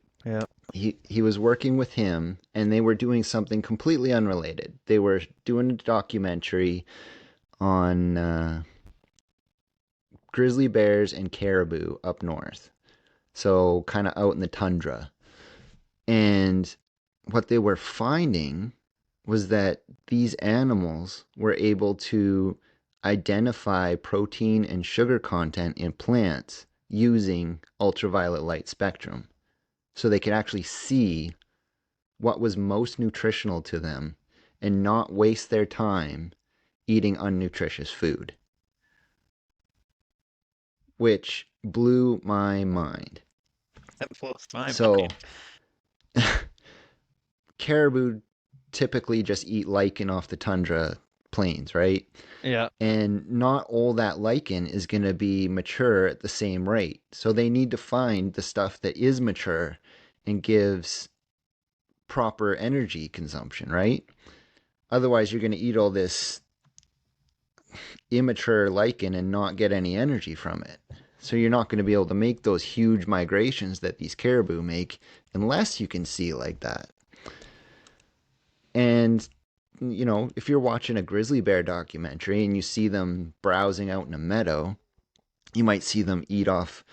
He was working with him, and they were doing something completely unrelated. They were doing a documentary on grizzly bears and caribou up north. So kind of out in the tundra. And what they were finding was that these animals were able to identify protein and sugar content in plants using ultraviolet light spectrum. So they could actually see what was most nutritional to them and not waste their time eating unnutritious food. Which blew my mind. That blows my mind. Caribou typically just eat lichen off the tundra plains, right? Yeah. And not all that lichen is going to be mature at the same rate. So they need to find the stuff that is mature and gives proper energy consumption, right? Otherwise, you're going to eat all this immature lichen and not get any energy from it. So you're not going to be able to make those huge migrations that these caribou make unless you can see like that. And, you know, if you're watching a grizzly bear documentary and you see them browsing out in a meadow, you might see them eat off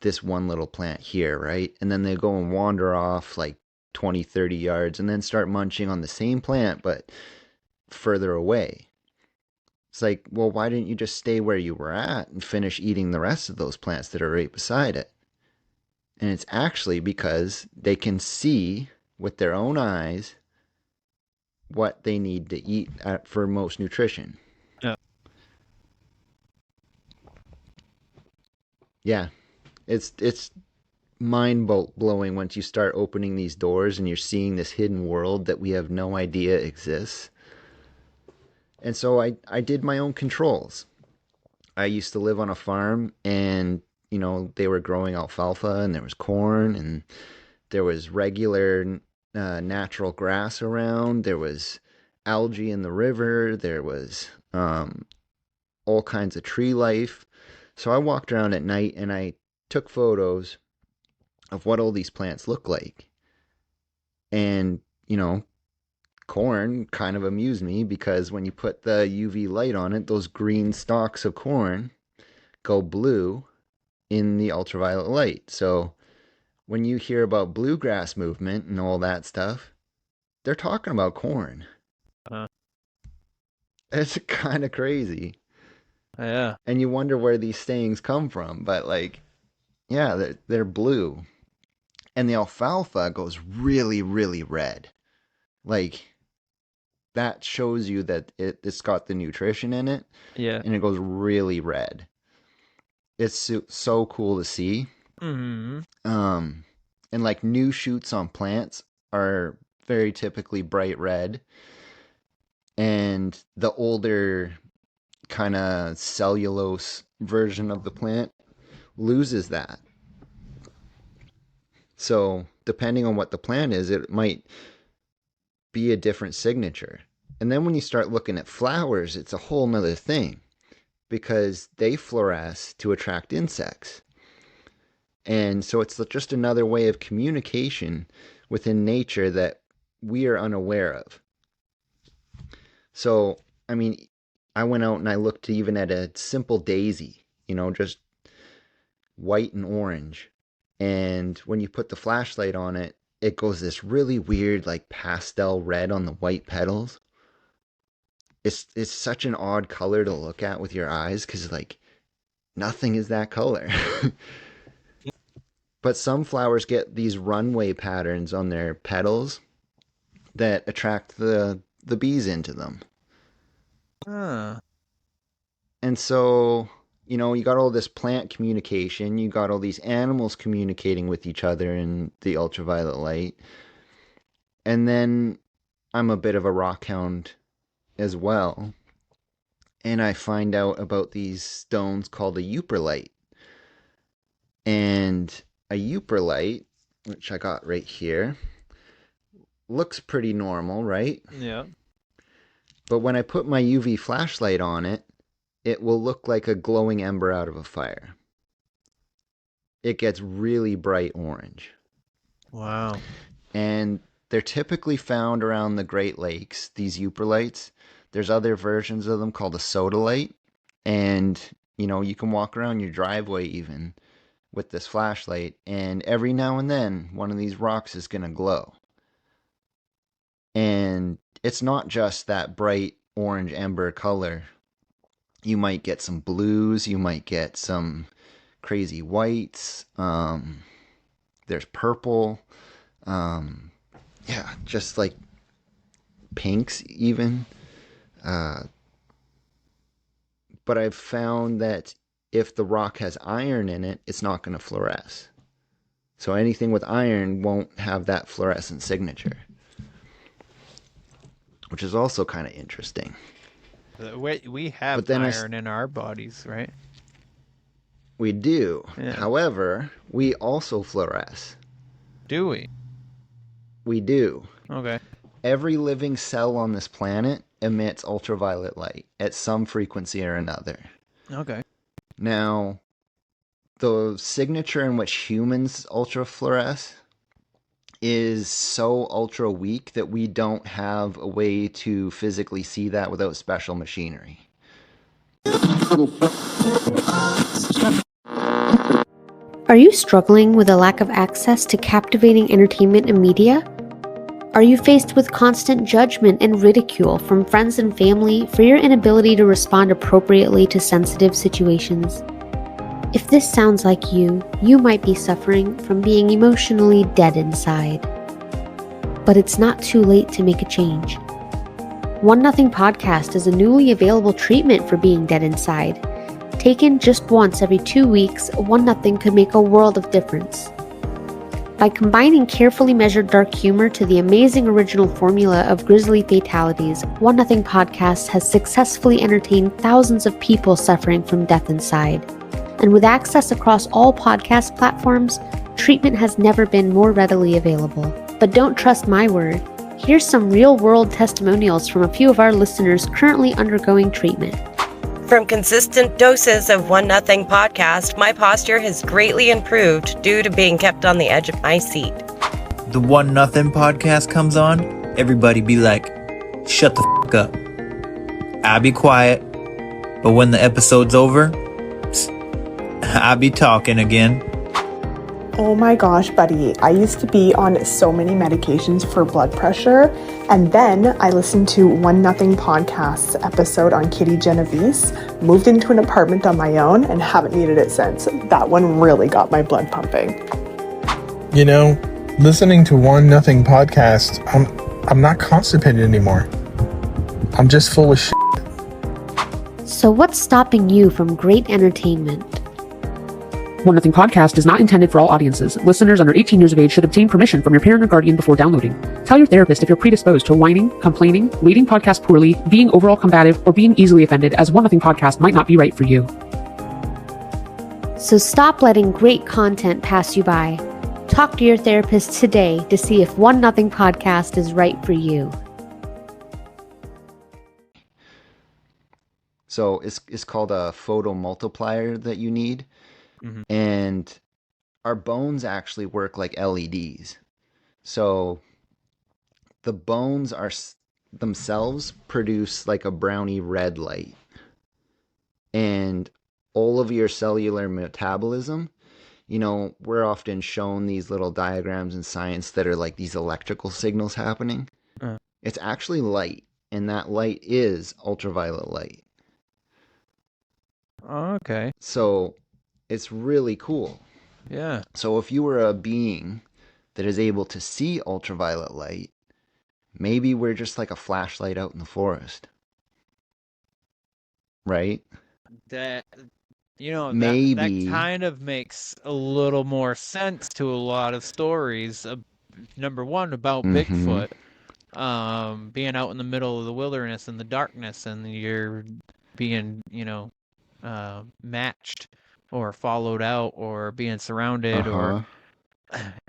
this one little plant here, right? And then they go and wander off like 20, 30 yards and then start munching on the same plant, but further away. It's like, well, why didn't you just stay where you were at and finish eating the rest of those plants that are right beside it? And it's actually because they can see with their own eyes what they need to eat for most nutrition. Yeah. Yeah. It's mind-blowing once you start opening these doors and you're seeing this hidden world that we have no idea exists. And so I did my own controls. I used to live on a farm and, you know, they were growing alfalfa and there was corn and there was regular natural grass around. There was algae in the river. There was all kinds of tree life. So I walked around at night and I took photos of what all these plants look like. And, you know, corn kind of amused me because when you put the UV light on it, those green stalks of corn go blue in the ultraviolet light. So when you hear about bluegrass movement and all that stuff, they're talking about corn. It's kind of crazy. Yeah. And you wonder where these sayings come from, but like, yeah, they're blue. And the alfalfa goes really, really red. Like, that shows you that it's got the nutrition in it. Yeah. And it goes really red. It's so cool to see. Mm-hmm. And like new shoots on plants are very typically bright red. And the older kind of cellulose version of the plant loses that. So depending on what the plant is, it might be a different signature. And then when you start looking at flowers, it's a whole nother thing because they fluoresce to attract insects. And so it's just another way of communication within nature that we are unaware of. So, I mean, I went out and I looked even at a simple daisy, you know, just white and orange. And when you put the flashlight on it, it goes this really weird, like pastel red on the white petals. It's such an odd color to look at with your eyes because, like, nothing is that color. But some flowers get these runway patterns on their petals that attract the bees into them. And so, you know, you got all this plant communication, you got all these animals communicating with each other in the ultraviolet light. And then I'm a bit of a rock hound as well. And I find out about these stones called a euperlite. And a euperlite, which I got right here, looks pretty normal, right? Yeah. But when I put my UV flashlight on it, it will look like a glowing ember out of a fire. It gets really bright orange. Wow. And they're typically found around the Great Lakes, these euperlites. There's other versions of them called a sodalite. And, you know, you can walk around your driveway even with this flashlight, and every now and then one of these rocks is going to glow. And it's not just that bright orange ember color. You might get some blues, you might get some crazy whites, there's purple, yeah, just like pinks even. But I've found that if the rock has iron in it, it's not going to fluoresce. So anything with iron won't have that fluorescent signature. which is also kind of interesting. We have But then iron in our bodies, right? We do. Yeah. However, we also fluoresce. Do we? We do. Okay. Every living cell on this planet emits ultraviolet light at some frequency or another. Okay. Now, the signature in which humans ultrafluoresce is so ultra weak that we don't have a way to physically see that without special machinery. Are you struggling with a lack of access to captivating entertainment and media? Are you faced with constant judgment and ridicule from friends and family for your inability to respond appropriately to sensitive situations? If this sounds like you might be suffering from being emotionally dead inside. But it's not too late to make a change. One Nothing Podcast is a newly available treatment for being dead inside. Taken just once every 2 weeks, One Nothing could make a world of difference. By combining carefully measured dark humor to the amazing original formula of grisly fatalities, One Nothing Podcast has successfully entertained thousands of people suffering from death inside. And with access across all podcast platforms, treatment has never been more readily available. But don't trust my word. Here's some real-world testimonials from a few of our listeners currently undergoing treatment. From consistent doses of One Nothing Podcast, my posture has greatly improved due to being kept on the edge of my seat. The One Nothing Podcast comes on, everybody be like, shut the f*** up. I be quiet, but when the episode's over, I be talking again. Oh my gosh, buddy. I used to be on so many medications for blood pressure, and then I listened to One Nothing Podcast's episode on Kitty Genovese, moved into an apartment on my own, and haven't needed it since. That one really got my blood pumping. You know, listening to One Nothing Podcast, I'm not constipated anymore. I'm just full of shit. So what's stopping you from great entertainment? One Nothing Podcast is not intended for all audiences. Listeners under 18 years of age should obtain permission from your parent or guardian before downloading. Tell your therapist if you're predisposed to whining, complaining, reading podcasts poorly, being overall combative, or being easily offended, as One Nothing Podcast might not be right for you. So stop letting great content pass you by. Talk to your therapist today to see if One Nothing Podcast is right for you. So it's called a photomultiplier that you need. Mm-hmm. And our bones actually work like LEDs. So the bones are themselves produce like a brownie red light. And all of your cellular metabolism, you know, we're often shown these little diagrams in science that are like these electrical signals happening. It's actually light, and that light is ultraviolet light. Okay. So it's really cool. Yeah. So if you were a being that is able to see ultraviolet light, maybe we're just like a flashlight out in the forest. Right? That, you know, maybe that kind of makes a little more sense to a lot of stories. Number one, about Bigfoot, being out in the middle of the wilderness in the darkness, and you're being, you know, matched or followed out or being surrounded or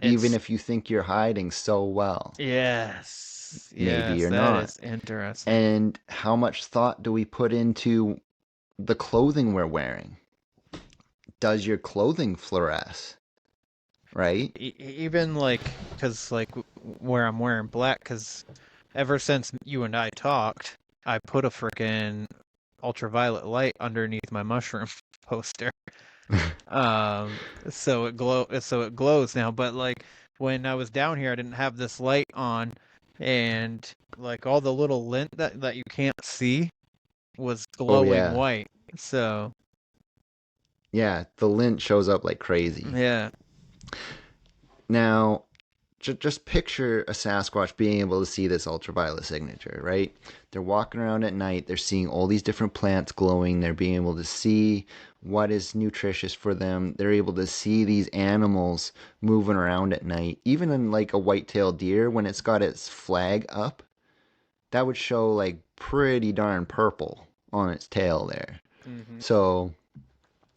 even if you think you're hiding so well. Yes. Maybe you're that not. That is interesting. And how much thought do we put into the clothing we're wearing? Does your clothing fluoresce? Right? Even like, because like where I'm wearing black, because ever since you and I talked, I put a freaking ultraviolet light underneath my mushroom poster. So it glows now. But like when I was down here, I didn't have this light on, and like all the little lint that you can't see was glowing white. So yeah, the lint shows up like crazy. Yeah. Now, just picture a Sasquatch being able to see this ultraviolet signature, right? They're walking around at night. They're seeing all these different plants glowing. They're being able to see what is nutritious for them. They're able to see these animals moving around at night. Even in like a white-tailed deer, when it's got its flag up, that would show like pretty darn purple on its tail there. Mm-hmm. So,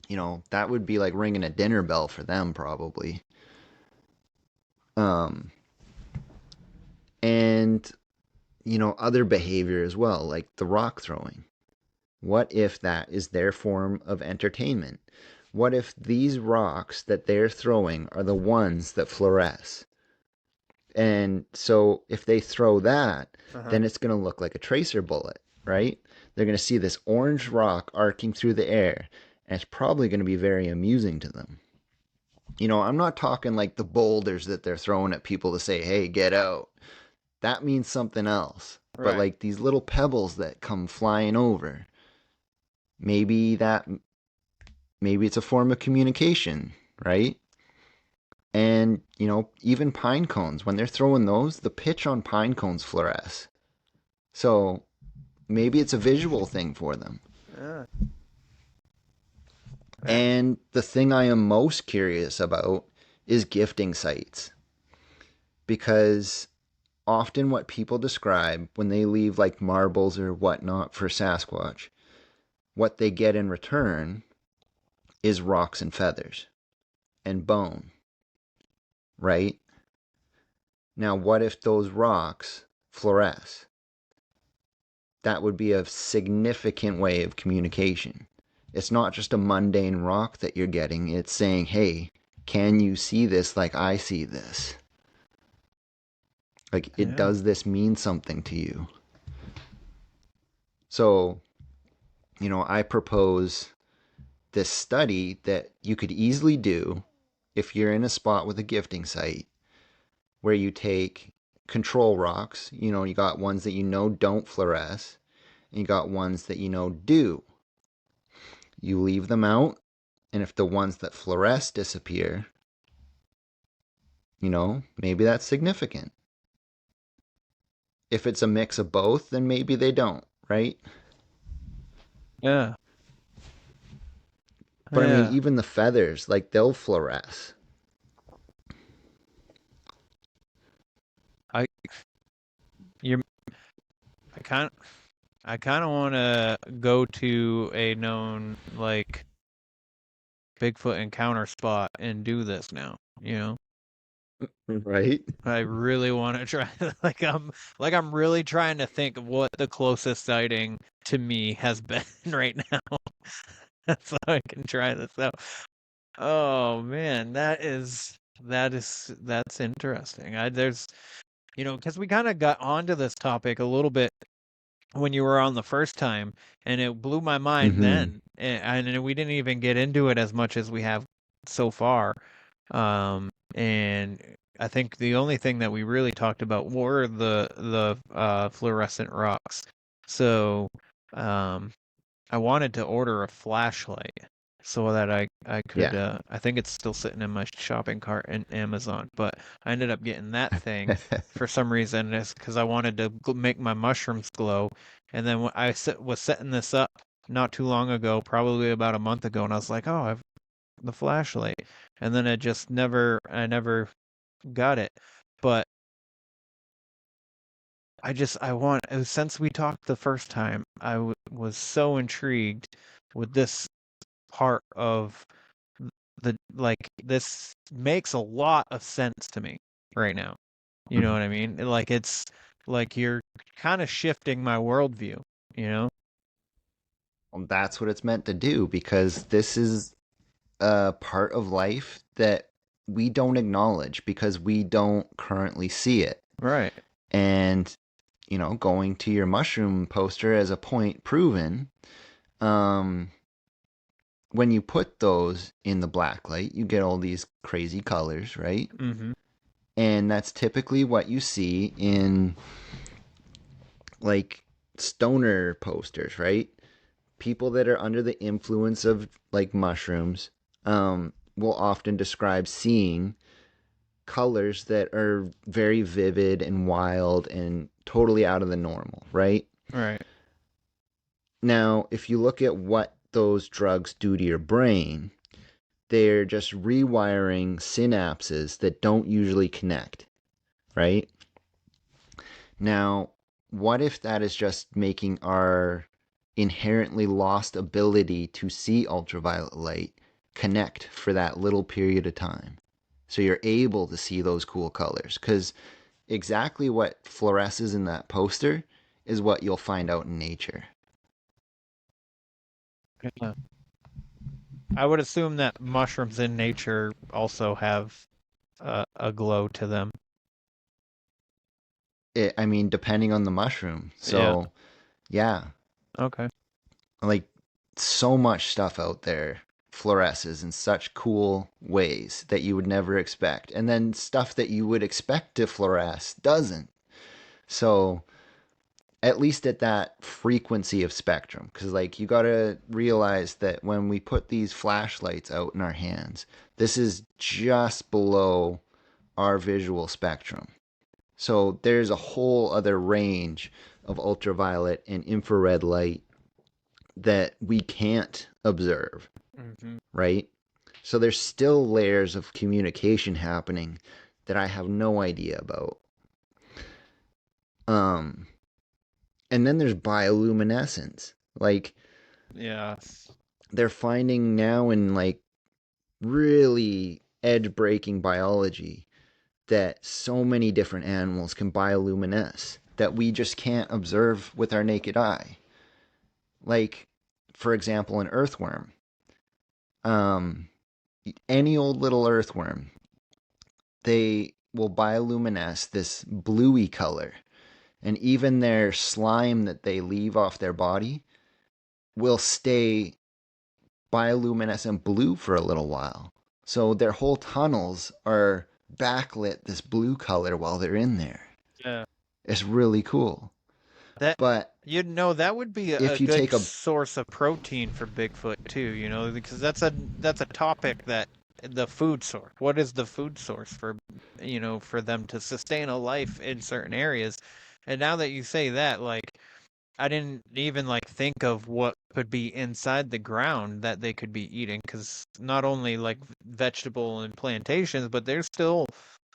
you know, that would be like ringing a dinner bell for them probably. And, you know, other behavior as well, like the rock throwing. What if that is their form of entertainment? What if these rocks that they're throwing are the ones that fluoresce? And so if they throw that, then it's going to look like a tracer bullet, right? They're going to see this orange rock arcing through the air, and it's probably going to be very amusing to them. You know, I'm not talking like the boulders that they're throwing at people to say, hey, get out. That means something else. Right. But like these little pebbles that come flying over, maybe it's a form of communication, right? And, you know, even pine cones, when they're throwing those, the pitch on pine cones fluoresce. So maybe it's a visual thing for them. Yeah. And the thing I am most curious about is gifting sites. Because often what people describe when they leave like marbles or whatnot for Sasquatch, what they get in return is rocks and feathers and bone, right? Now, what if those rocks fluoresce? That would be a significant way of communication. It's not just a mundane rock that you're getting. It's saying, hey, can you see this like I see this? Like, does this mean something to you? So, you know, I propose this study that you could easily do if you're in a spot with a gifting site where you take control rocks. You know, you got ones that you know don't fluoresce, and you got ones that you know do. You leave them out, and if the ones that fluoresce disappear, you know, maybe that's significant. If it's a mix of both, then maybe they don't, right? Yeah. But I mean, even the feathers, like they'll fluoresce. I kind of want to go to a known like Bigfoot encounter spot and do this now, you know? Right? I really want to try I'm really trying to think of what the closest sighting to me has been right now. So I can try this out. Oh man, that's interesting. There's, you know, because we kind of got onto this topic a little bit when you were on the first time, and it blew my mind then, and we didn't even get into it as much as we have so far. And I think the only thing that we really talked about were the fluorescent rocks. So, I wanted to order a flashlight so that I could. I think it's still sitting in my shopping cart in Amazon, but I ended up getting that thing for some reason. It's because I wanted to make my mushrooms glow, and then when I was setting this up not too long ago, probably about a month ago, and I was like, oh, I've the flashlight, and then I never got it, but since we talked the first time, I was so intrigued with this part of this makes a lot of sense to me right now. You know what I mean? Like it's like you're kind of shifting my worldview, you know? Well, that's what it's meant to do, because this is a part of life that we don't acknowledge because we don't currently see it. Right. And, you know, going to your mushroom poster as a point proven, when you put those in the black light, you get all these crazy colors, right? Mm-hmm. And that's typically what you see in like stoner posters, right? People that are under the influence of like mushrooms will often describe seeing colors that are very vivid and wild and totally out of the normal, right? Right. Now, if you look at what those drugs do to your brain, they're just rewiring synapses that don't usually connect, right? Now, what if that is just making our inherently lost ability to see ultraviolet light connect for that little period of time? So you're able to see those cool colors. Because exactly what fluoresces in that poster is what you'll find out in nature. Yeah. I would assume that mushrooms in nature also have a glow to them. I mean, depending on the mushroom. So, yeah. Okay. Like, so much stuff out there fluoresces in such cool ways that you would never expect. And then stuff that you would expect to fluoresce doesn't. So, at least at that frequency of spectrum. Because, like, you got to realize that when we put these flashlights out in our hands, this is just below our visual spectrum. So there's a whole other range of ultraviolet and infrared light that we can't observe, right? So there's still layers of communication happening that I have no idea about. And then there's bioluminescence. Like, they're finding now in like really edge-breaking biology that so many different animals can bioluminesce that we just can't observe with our naked eye. Like, for example, an earthworm. Any old little earthworm, they will bioluminesce this bluey color. And even their slime that they leave off their body will stay bioluminescent blue for a little while. So their whole tunnels are backlit this blue color while they're in there. Yeah. It's really cool. But you'd know that would be if you good take a source of protein for Bigfoot too, because that's a topic that the food source. What is the food source for for them to sustain a life in certain areas? And now that you say that, like, I didn't even like think of what could be inside the ground that they could be eating, because not only like vegetable and plantations, but there's still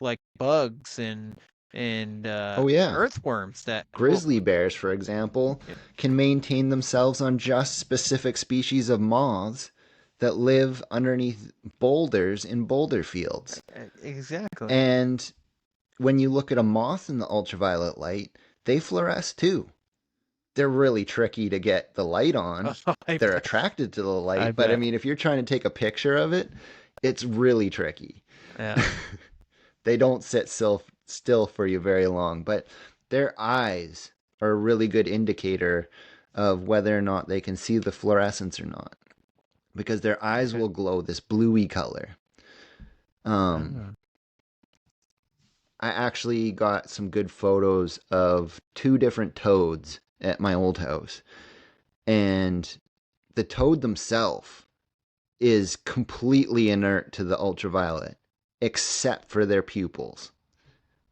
like bugs and earthworms that grizzly bears, for example, can maintain themselves on just specific species of moths that live underneath boulders in boulder fields. Exactly. And when you look at a moth in the ultraviolet light, they fluoresce too. They're really tricky to get the light on. They're attracted to the light, but I mean, if you're trying to take a picture of it, it's really tricky. Yeah. They don't sit still for you very long, but their eyes are a really good indicator of whether or not they can see the fluorescence or not, because their eyes will glow this bluey color. I actually got some good photos of 2 different toads at my old house, and the toad themselves is completely inert to the ultraviolet except for their pupils,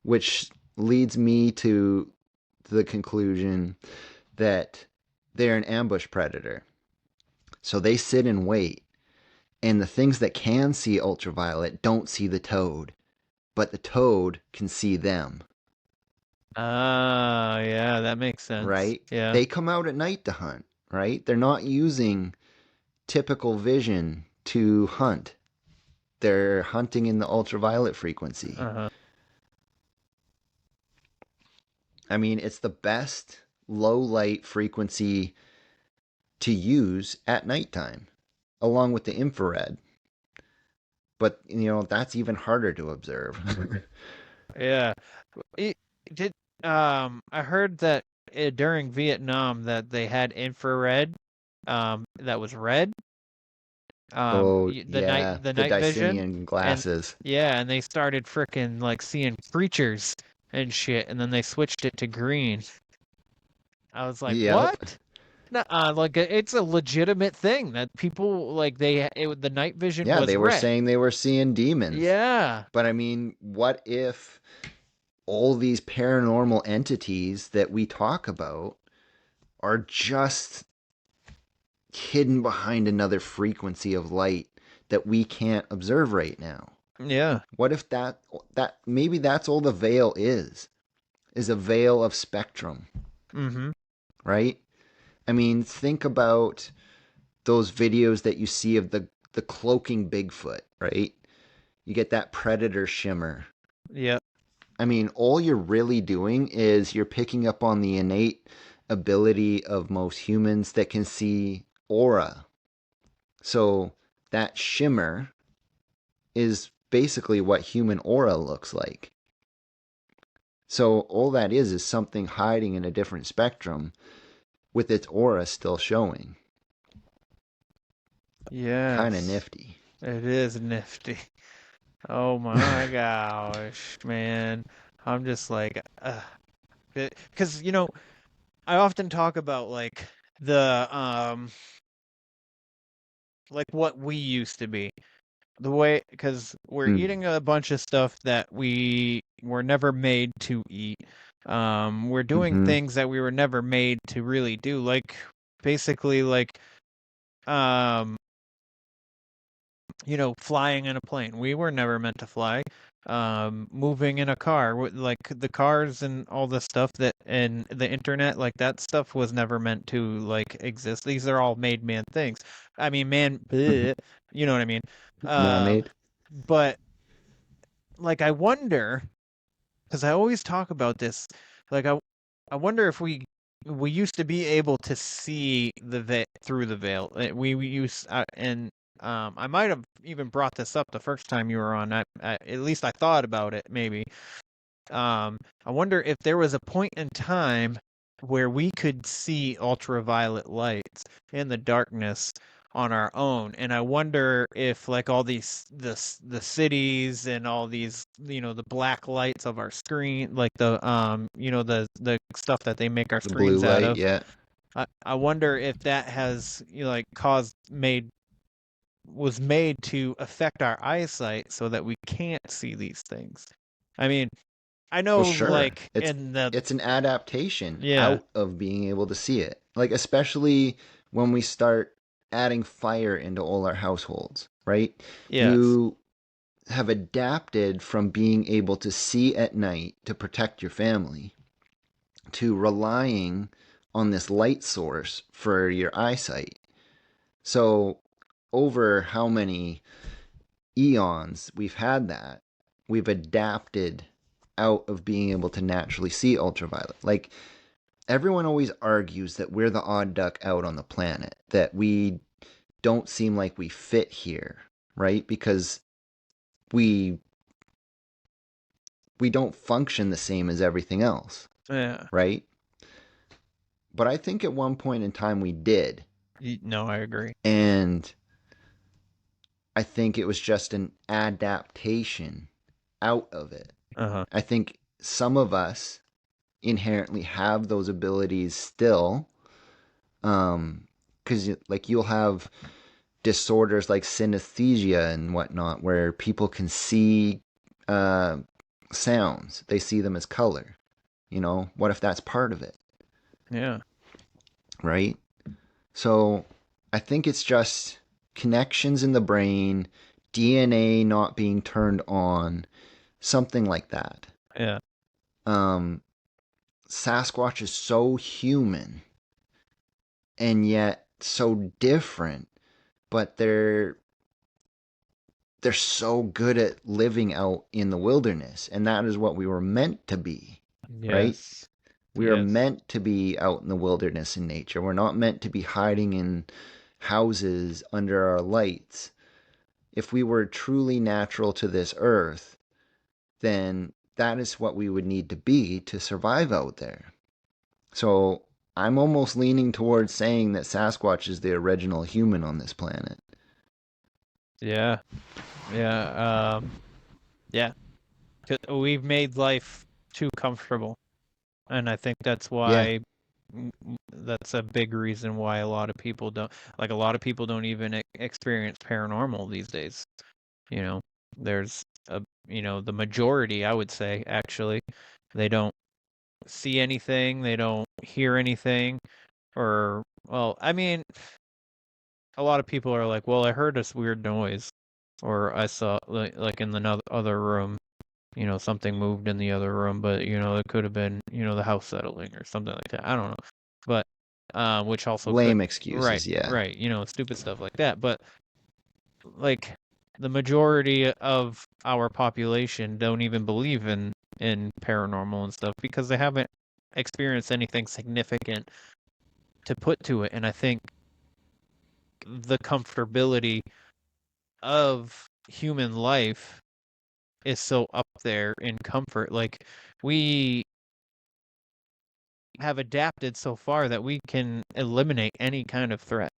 which leads me to the conclusion that they're an ambush predator. So they sit and wait, and the things that can see ultraviolet don't see the toad, but the toad can see them. Yeah, that makes sense. Right? Yeah. They come out at night to hunt, right? They're not using typical vision to hunt. They're hunting in the ultraviolet frequency. I mean, it's the best low light frequency to use at nighttime, along with the infrared. But, that's even harder to observe. Yeah. I heard that during Vietnam that they had infrared that was red. The night vision Dyson glasses. And they started freaking like seeing creatures and shit, and then they switched it to green. I was like, what? Like it's a legitimate thing that people like the night vision was they were red. saying they were seeing demons. Yeah. But I mean, what if all these paranormal entities that we talk about are just hidden behind another frequency of light that we can't observe right now? Yeah. What if that maybe that's all the veil is a veil of spectrum. Mm-hmm. Right? I mean, think about those videos that you see of the cloaking Bigfoot, right? You get that predator shimmer. Yep. I mean, all you're really doing is you're picking up on the innate ability of most humans that can see aura. So that shimmer is basically what human aura looks like. So all that is something hiding in a different spectrum with its aura still showing. Yes. Kind of nifty. It is nifty. Oh my gosh, man. I'm just like, because, I often talk about like like what we used to be. The way, because we're eating a bunch of stuff that we were never made to eat. We're doing things that we were never made to really do, like basically like um flying in a plane. We were never meant to fly. Moving in a car, like the cars and all the stuff that and the internet, like that stuff was never meant to like exist. These are all made man things. I mean, bleh, you know what I mean? Man-made. But like I wonder, because I always talk about this, like I wonder if we used to be able to see through the veil. We used and I might have even brought this up the first time you were on. At least I thought about it maybe. I wonder if there was a point in time where we could see ultraviolet lights in the darkness on our own, and I wonder if like all the cities and all these the black lights of our screen, like the stuff that they make our The blue screens out light, of. yeah. I wonder if that has like was made to affect our eyesight so that we can't see these things. I mean, I Well, know sure. like It's in the it's an adaptation yeah. out of being able to see it. Like especially when we start adding fire into all our households, right? Yes. You have adapted from being able to see at night to protect your family to relying on this light source for your eyesight. So over how many eons we've had that, we've adapted out of being able to naturally see ultraviolet. Like everyone always argues that we're the odd duck out on the planet, that we don't seem like we fit here, right? Because we don't function the same as everything else. Yeah. Right? But I think at one point in time we did. No, I agree. And I think it was just an adaptation out of it. Uh-huh. I think some of us inherently have those abilities still. Because like you'll have disorders like synesthesia and whatnot where people can see sounds. They see them as color. What if that's part of it? Yeah. Right? So I think it's just connections in the brain, DNA not being turned on, something like that. Yeah. Sasquatch is so human and yet so different, but they're so good at living out in the wilderness, and that is what we were meant to be. Yes. Right? We are Yes. meant to be out in the wilderness in nature. We're not meant to be hiding in houses under our lights. If we were truly natural to this earth, then that is what we would need to be to survive out there. So I'm almost leaning towards saying that Sasquatch is the original human on this planet. Yeah. Yeah. Yeah. We've made life too comfortable. And I think that's why that's a big reason why a lot of people don't even experience paranormal these days. There's the majority, I would say, actually, they don't see anything, they don't hear anything, or, well, I mean, a lot of people are like, well, I heard this weird noise, or I saw like in the other room, something moved in the other room, but it could have been the house settling or something like that. I don't know, but which also Lame could, excuses, yeah. right, stupid stuff like that. But like the majority of our population don't even believe in paranormal and stuff because they haven't experienced anything significant to put to it. And I think the comfortability of human life is so up there in comfort. Like we have adapted so far that we can eliminate any kind of threat.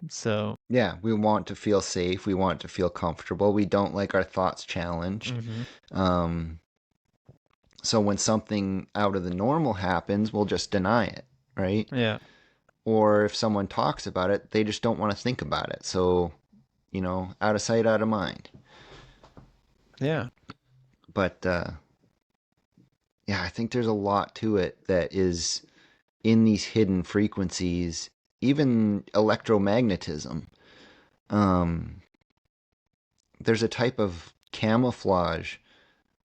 So yeah, we want to feel safe. We want to feel comfortable. We don't like our thoughts challenged. So when something out of the normal happens, we'll just deny it, right? Yeah. Or if someone talks about it, they just don't want to think about it. So, out of sight, out of mind. Yeah. But, yeah, I think there's a lot to it that is in these hidden frequencies, even electromagnetism. There's a type of camouflage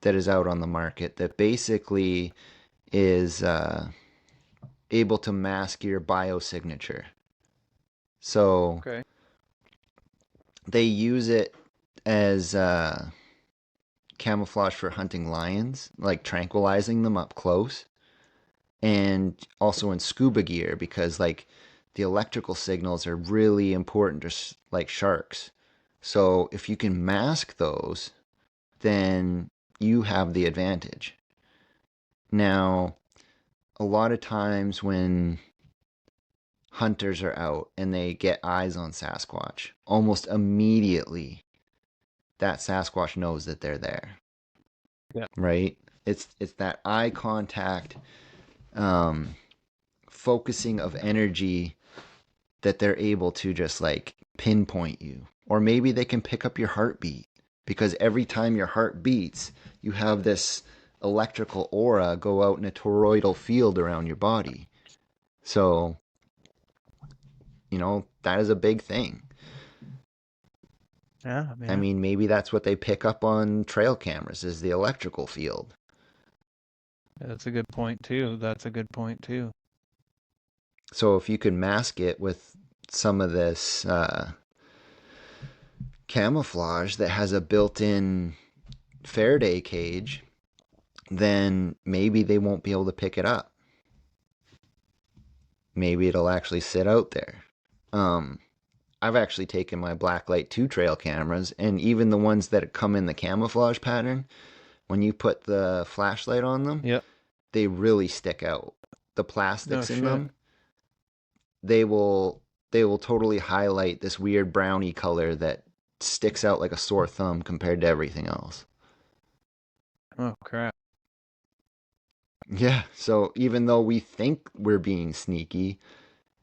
that is out on the market that basically is able to mask your biosignature. So okay. They use it as camouflage for hunting lions, like tranquilizing them up close, and also in scuba gear because like the electrical signals are really important to like sharks. So if you can mask those, then you have the advantage. Now, a lot of times when hunters are out and they get eyes on Sasquatch, almost immediately that Sasquatch knows that they're there. Yeah. Right? It's that eye contact, focusing of energy that they're able to just like pinpoint you. Or maybe they can pick up your heartbeat because every time your heart beats, you have this electrical aura go out in a toroidal field around your body. So, that is a big thing. Yeah, man. I mean, maybe that's what they pick up on trail cameras is the electrical field. That's a good point too. So if you could mask it with some of this camouflage that has a built-in Faraday cage, then maybe they won't be able to pick it up. Maybe it'll actually sit out there. I've actually taken my Blacklight 2 trail cameras, and even the ones that come in the camouflage pattern, when you put the flashlight on them, they really stick out. The plastics in them, they will totally highlight this weird brownie color that sticks out like a sore thumb compared to everything else. Oh, crap. Yeah, so even though we think we're being sneaky,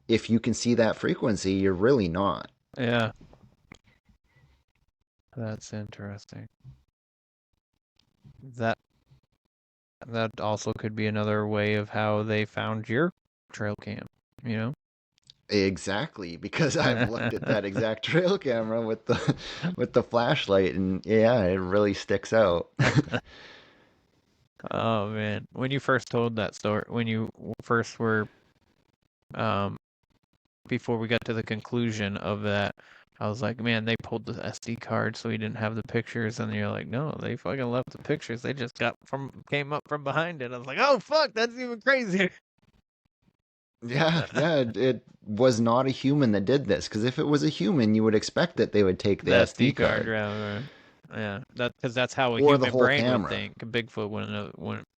if you can see that frequency, you're really not. Yeah. That's interesting. That also could be another way of how they found your trail cam, Exactly, because I've looked at that exact trail camera with the flashlight, and yeah, it really sticks out. Oh man, when you first told that story, when you first were, before we got to the conclusion of that, I was like, man, they pulled the SD card so he didn't have the pictures, and you're like, no, they fucking left the pictures. They just came up from behind it. I was like, oh fuck, that's even crazier. Yeah, it was not a human that did this. Because if it was a human, you would expect that they would take the SD card. Right. Yeah, because that's how a or human the whole brain camera. would think. Bigfoot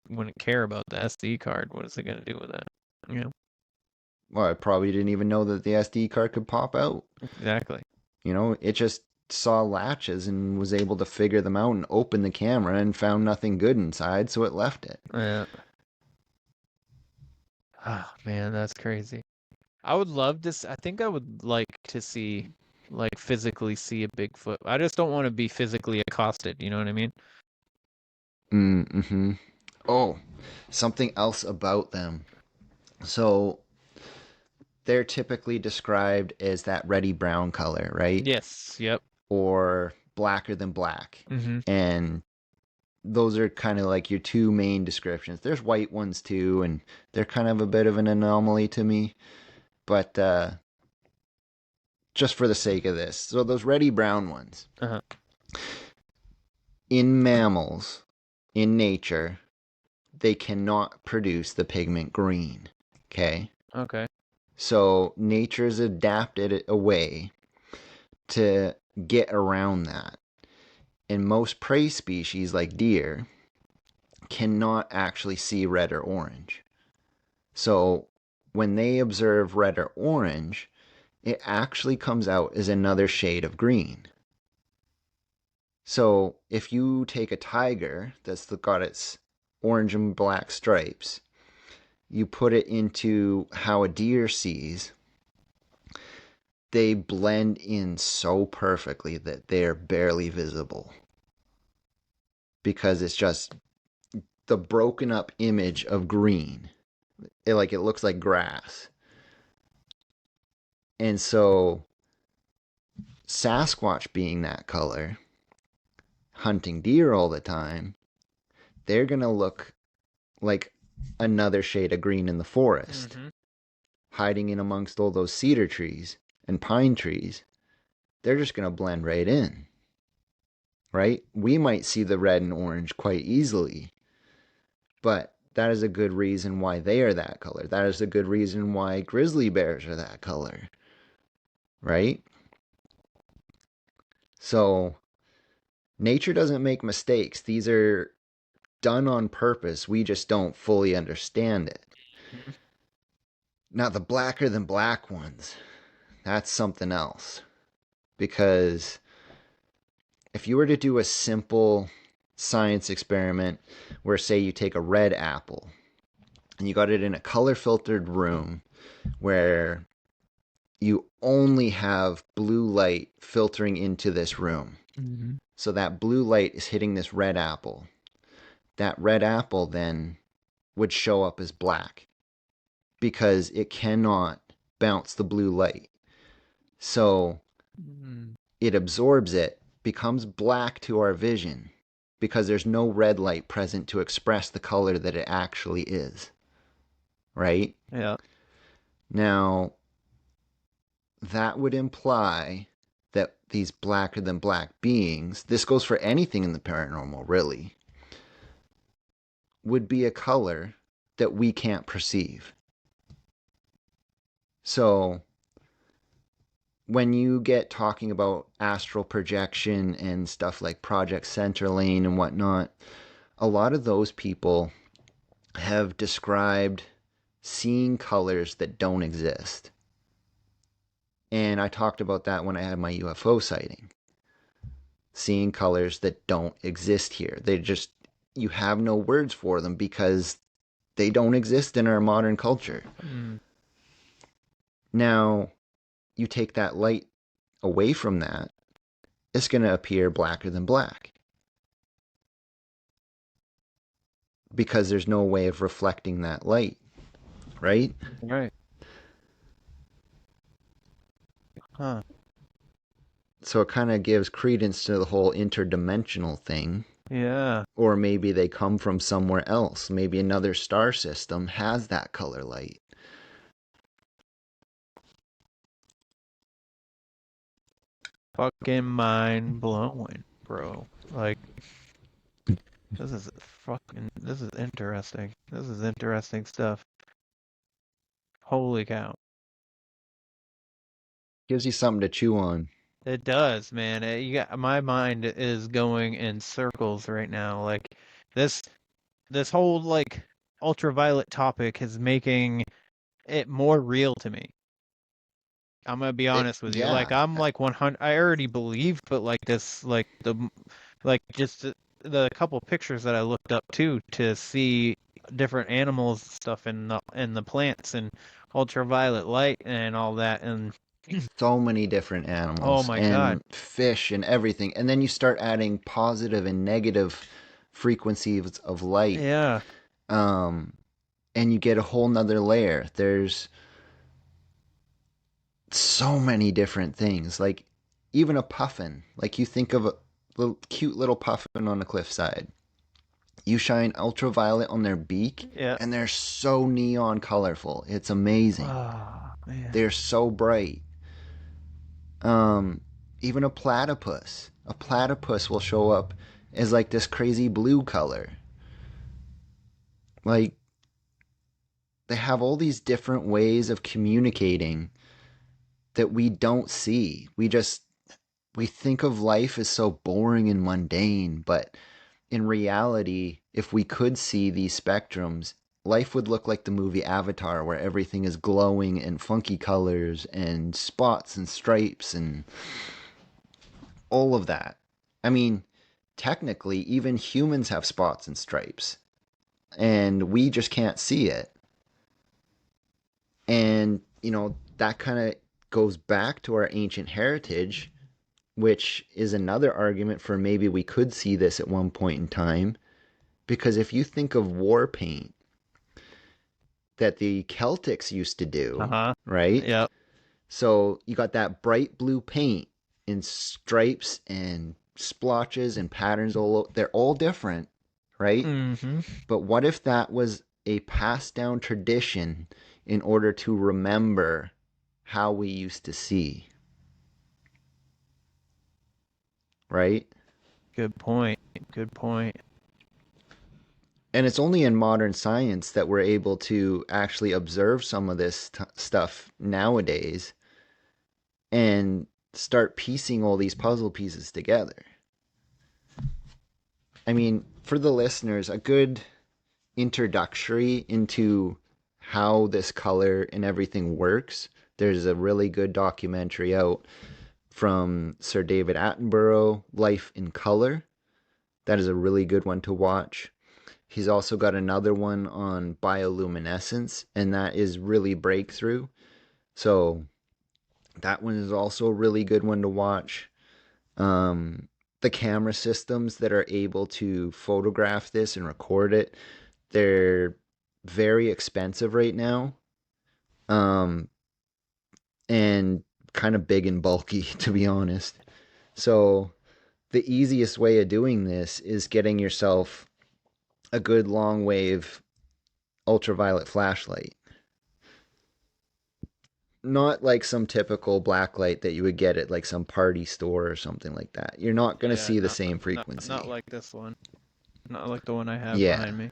wouldn't care about the SD card. What is it gonna do with that? Well, I probably didn't even know that the SD card could pop out. Exactly. It just saw latches and was able to figure them out and open the camera and found nothing good inside, so it left it. Yeah. Oh man, that's crazy. I would love this. I think I would like to see, like, physically see a Bigfoot. I just don't want to be physically accosted. You know what I mean? Mm-hmm. Oh, something else about them. So they're typically described as that reddy brown color, right? Yes. Yep. Or blacker than black. Mm-hmm. And those are kind of like your two main descriptions. There's white ones too, and they're kind of a bit of an anomaly to me. But just for the sake of this, so those reddy brown ones. Uh-huh. In mammals, in nature, they cannot produce the pigment green. Okay? Okay. So nature's adapted a way to get around that. And most prey species, like deer, cannot actually see red or orange. So when they observe red or orange, it actually comes out as another shade of green. So if you take a tiger that's got its orange and black stripes, you put it into how a deer sees, they blend in so perfectly that they're barely visible. Because it's just the broken up image of green. It looks like grass. And so Sasquatch being that color, hunting deer all the time, they're going to look like another shade of green in the forest. Mm-hmm. Hiding in amongst all those cedar trees and pine trees. They're just going to blend right in. Right? We might see the red and orange quite easily. But that is a good reason why they are that color. That is a good reason why grizzly bears are that color. Right? So, nature doesn't make mistakes. These are done on purpose. We just don't fully understand it. Mm-hmm. Now, the blacker than black ones, that's something else. Because if you were to do a simple science experiment where, say, you take a red apple and you got it in a color-filtered room where you only have blue light filtering into this room. Mm-hmm. So that blue light is hitting this red apple. That red apple then would show up as black because it cannot bounce the blue light. So it absorbs it, becomes black to our vision because there's no red light present to express the color that it actually is. Right? Yeah. Now, that would imply that these blacker than black beings, this goes for anything in the paranormal, really, would be a color that we can't perceive. So, when you get talking about astral projection and stuff like Project Centerlane and whatnot, a lot of those people have described seeing colors that don't exist. And I talked about that when I had my UFO sighting. Seeing colors that don't exist here. You have no words for them because they don't exist in our modern culture. Now, you take that light away from that, it's going to appear blacker than black. Because there's no way of reflecting that light. Right? Right. Huh. So it kind of gives credence to the whole interdimensional thing. Yeah. Or maybe they come from somewhere else. Maybe another star system has that color light. Fucking mind blowing, bro. Like, this is interesting. This is interesting stuff. Holy cow. Gives you something to chew on. It does, man. My mind is going in circles right now. Like, this whole like ultraviolet topic is making it more real to me. I'm gonna be honest with you. Yeah. Like, I'm like 100. I already believe, but like this, like just the couple pictures that I looked up to see different animals and stuff in the plants and ultraviolet light and all that, and so many different animals. Oh my God. Fish and everything. And then you start adding positive and negative frequencies of light. Yeah. And you get a whole nother layer. There's so many different things. Like even a puffin. Like you think of a little, cute little puffin on a cliffside. You shine ultraviolet on their beak, and they're so neon colorful. It's amazing. Oh, man. They're so bright. Even a platypus. A platypus will show up as like this crazy blue color. Like, they have all these different ways of communicating that we don't see. We think of life as so boring and mundane, but in reality, if we could see these spectrums, life would look like the movie Avatar, where everything is glowing in funky colors and spots and stripes and all of that. I mean, technically, even humans have spots and stripes, and we just can't see it. And, that kind of goes back to our ancient heritage, which is another argument for maybe we could see this at one point in time. Because if you think of war paint that the Celtics used to do, right? Yep. So you got that bright blue paint in stripes and splotches and patterns they're all different, right? Mm-hmm. But what if that was a passed down tradition in order to remember how we used to see? Right? Good point. Good point. And it's only in modern science that we're able to actually observe some of this stuff nowadays and start piecing all these puzzle pieces together. I mean, for the listeners, a good introductory into how this color and everything works, there's a really good documentary out from Sir David Attenborough, Life in Color. That is a really good one to watch. He's also got another one on bioluminescence, and that is really breakthrough. So that one is also a really good one to watch. The camera systems that are able to photograph this and record it, they're very expensive right now. And kind of big and bulky, to be honest. So the easiest way of doing this is getting yourself a good long wave ultraviolet flashlight. Not like some typical blacklight that you would get at like some party store or something like that. You're not going to see the same frequency. Not like this one. Not like the one I have Yeah. behind me.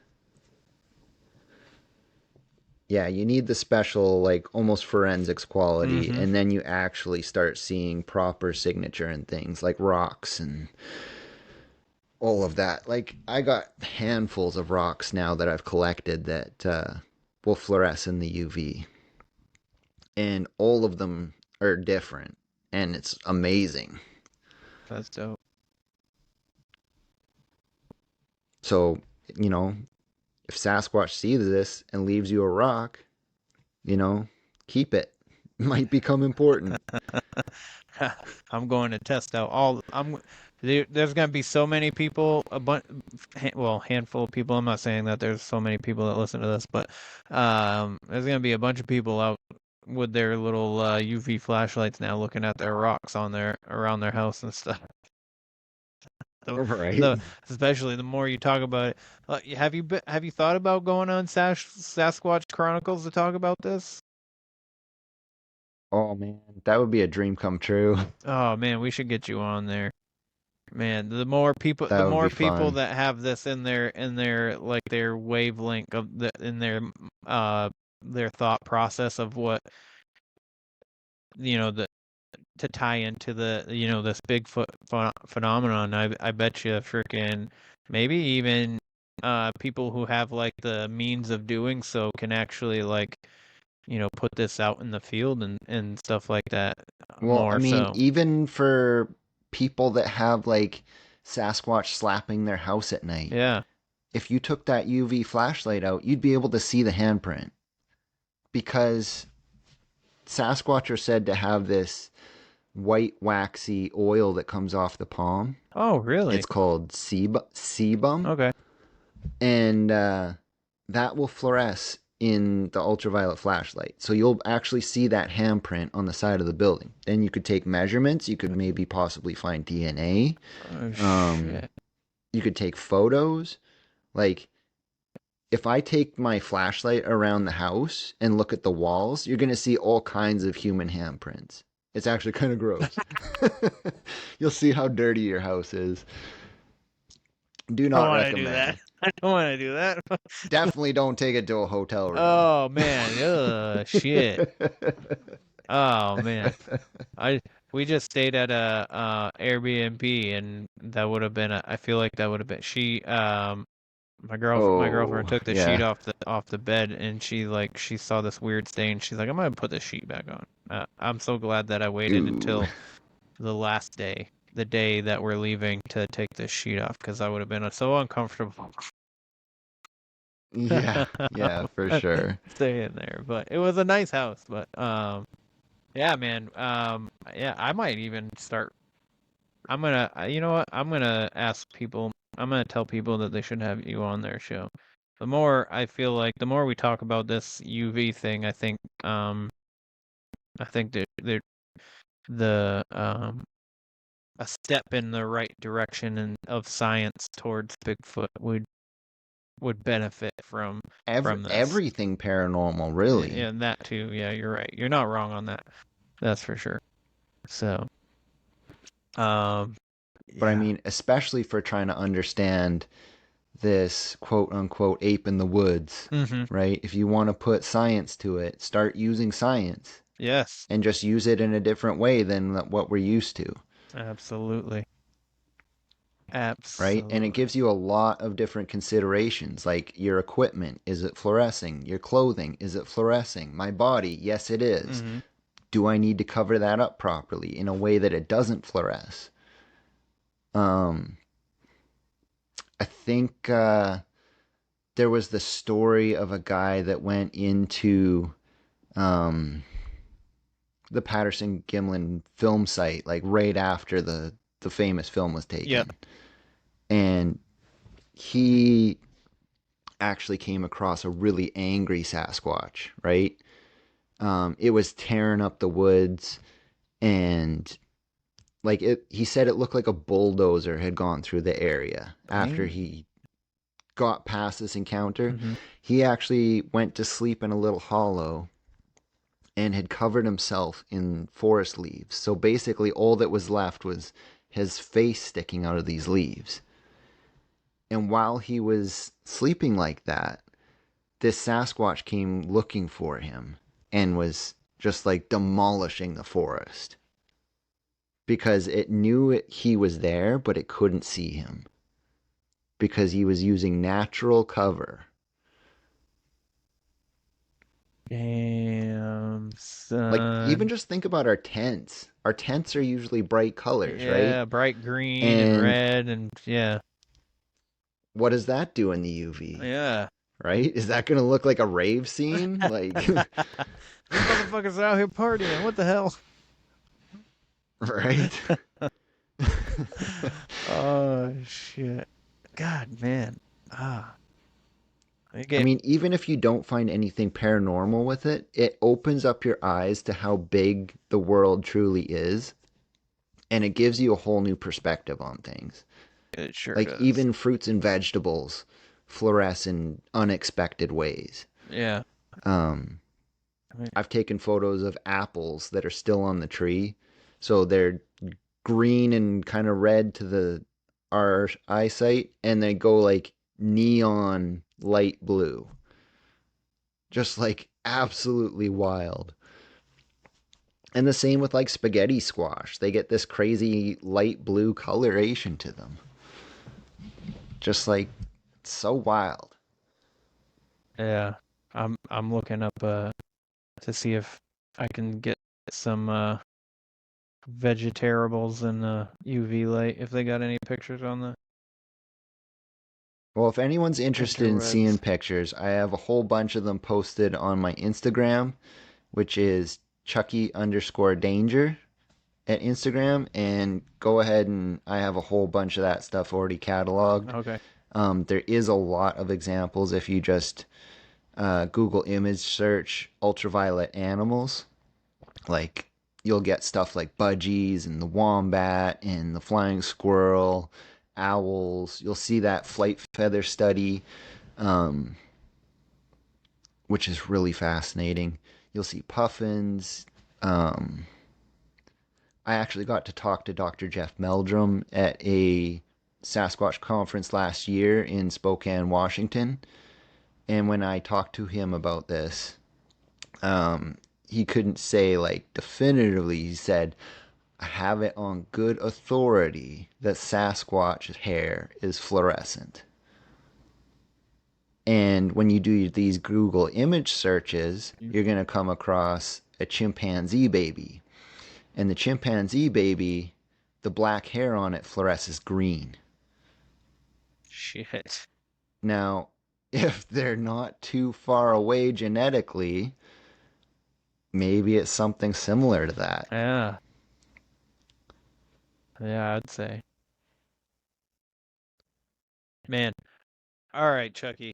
Yeah, you need the special, like, almost forensics quality, and then you actually start seeing proper signature and things, like rocks and all of that. Like, I got handfuls of rocks now that I've collected that will fluoresce in the UV. And all of them are different, and it's amazing. That's dope. So, if Sasquatch sees this and leaves you a rock, keep it. It might become important. I'm going to test out there's going to be so many people, handful of people. I'm not saying that there's so many people that listen to this, but there's going to be a bunch of people out with their little UV flashlights now looking at their rocks around their house and stuff. Right. Especially the more you talk about it. Have you thought about going on Sasquatch Chronicles to talk about this? Oh man, that would be a dream come true. Oh man, we should get you on there. Man, the more people fun. that have this in their like their wavelength of in their thought process of what to tie into this Bigfoot phenomenon. I bet you freaking maybe even people who have like the means of doing so can actually like put this out in the field and stuff like that. Well, I mean, even for people that have like Sasquatch slapping their house at night. Yeah. If you took that UV flashlight out, you'd be able to see the handprint. Because Sasquatch are said to have this white waxy oil that comes off the palm. Oh, really? It's called sebum. Okay. And that will fluoresce in the ultraviolet flashlight. So you'll actually see that handprint on the side of the building. Then you could take measurements. You could maybe possibly find DNA. Oh, shit. You could take photos. Like, if I take my flashlight around the house and look at the walls, you're going to see all kinds of human handprints. It's actually kind of gross. You'll see how dirty your house is. Do not recommend. I don't want to do that. Definitely don't take it to a hotel room. Oh man, shit. Oh man, we just stayed at a Airbnb, and that would have been I feel like that would have been my girlfriend took the sheet off the bed, and she saw this weird stain. She's like, I'm gonna put the sheet back on. I'm so glad that I waited until the last day, the day that we're leaving, to take this sheet off, because I would have been so uncomfortable. Yeah, for sure. Staying there, but it was a nice house. But yeah, man. Yeah, I might even start. I'm gonna, you know what? I'm gonna ask people. I'm gonna tell people that they should have you on their show. The more I feel like, the more we talk about this UV thing, I think that a step in the right direction of science towards Bigfoot would benefit from this. Everything paranormal, really. Yeah, and that too. Yeah, you're right. You're not wrong on that. That's for sure. So, but I mean, especially for trying to understand this quote unquote ape in the woods, right? If you want to put science to it, start using science. Yes. And just use it in a different way than what we're used to. Absolutely. Right? And it gives you a lot of different considerations, like your equipment. Is it fluorescing? Your clothing, is it fluorescing? My body, yes, it is. Do I need to cover that up properly in a way that it doesn't fluoresce? I think there was the story of a guy that went into the Patterson-Gimlin film site, like right after the famous film was taken. Yep. And he actually came across a really angry Sasquatch, right? It was tearing up the woods, and he said it looked like a bulldozer had gone through the area after he got past this encounter. He actually went to sleep in a little hollow and had covered himself in forest leaves. So basically all that was left was his face sticking out of these leaves. And while he was sleeping like that, this Sasquatch came looking for him and was just demolishing the forest. Because it knew he was there, but it couldn't see him. Because he was using natural cover. Damn, son. Even just think about our tents. Our tents are usually bright colors, right? Yeah, bright green and red, and yeah. What does that do in the UV? Yeah. Right? Is that going to look like a rave scene? These motherfuckers are out here partying. What the hell? Right? Oh, shit. God, man. I mean, even if you don't find anything paranormal with it, it opens up your eyes to how big the world truly is. And it gives you a whole new perspective on things. It sure does. Even fruits and vegetables fluoresce in unexpected ways. Yeah. I've taken photos of apples that are still on the tree. So they're green and kind of red to our eyesight, and they go neon light blue. Just absolutely wild. And the same with spaghetti squash. They get this crazy light blue coloration to them. Just so wild. Yeah. I'm looking up to see if I can get some vegetables in UV light, if they got any pictures on the. Well, if anyone's interested in seeing pictures, I have a whole bunch of them posted on my Instagram, which is Chucky_danger at Instagram, and go ahead and I have a whole bunch of that stuff already cataloged. Okay. There is a lot of examples if you just Google image search ultraviolet animals. You'll get stuff like budgies and the wombat and the flying squirrel, owls. You'll see that flight feather study, which is really fascinating. You'll see puffins. I actually got to talk to Dr. Jeff Meldrum at a Sasquatch conference last year in Spokane, Washington. And when I talked to him about this, he couldn't say like definitively. He said, I have it on good authority that Sasquatch hair is fluorescent. And when you do these Google image searches, you're going to come across a chimpanzee baby. And the chimpanzee baby, the black hair on it fluoresces green. Shit. Now, if they're not too far away genetically, maybe it's something similar to that. Yeah. Yeah, I'd say. Man. All right, Chucky.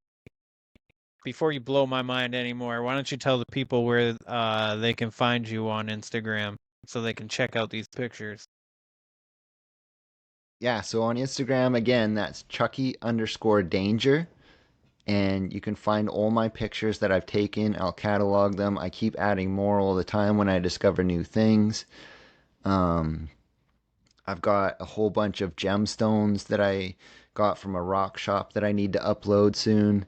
Before you blow my mind anymore, why don't you tell the people where they can find you on Instagram so they can check out these pictures? Yeah, so on Instagram, again, that's Chucky_danger. And you can find all my pictures that I've taken. I'll catalog them. I keep adding more all the time when I discover new things. I've got a whole bunch of gemstones that I got from a rock shop that I need to upload soon.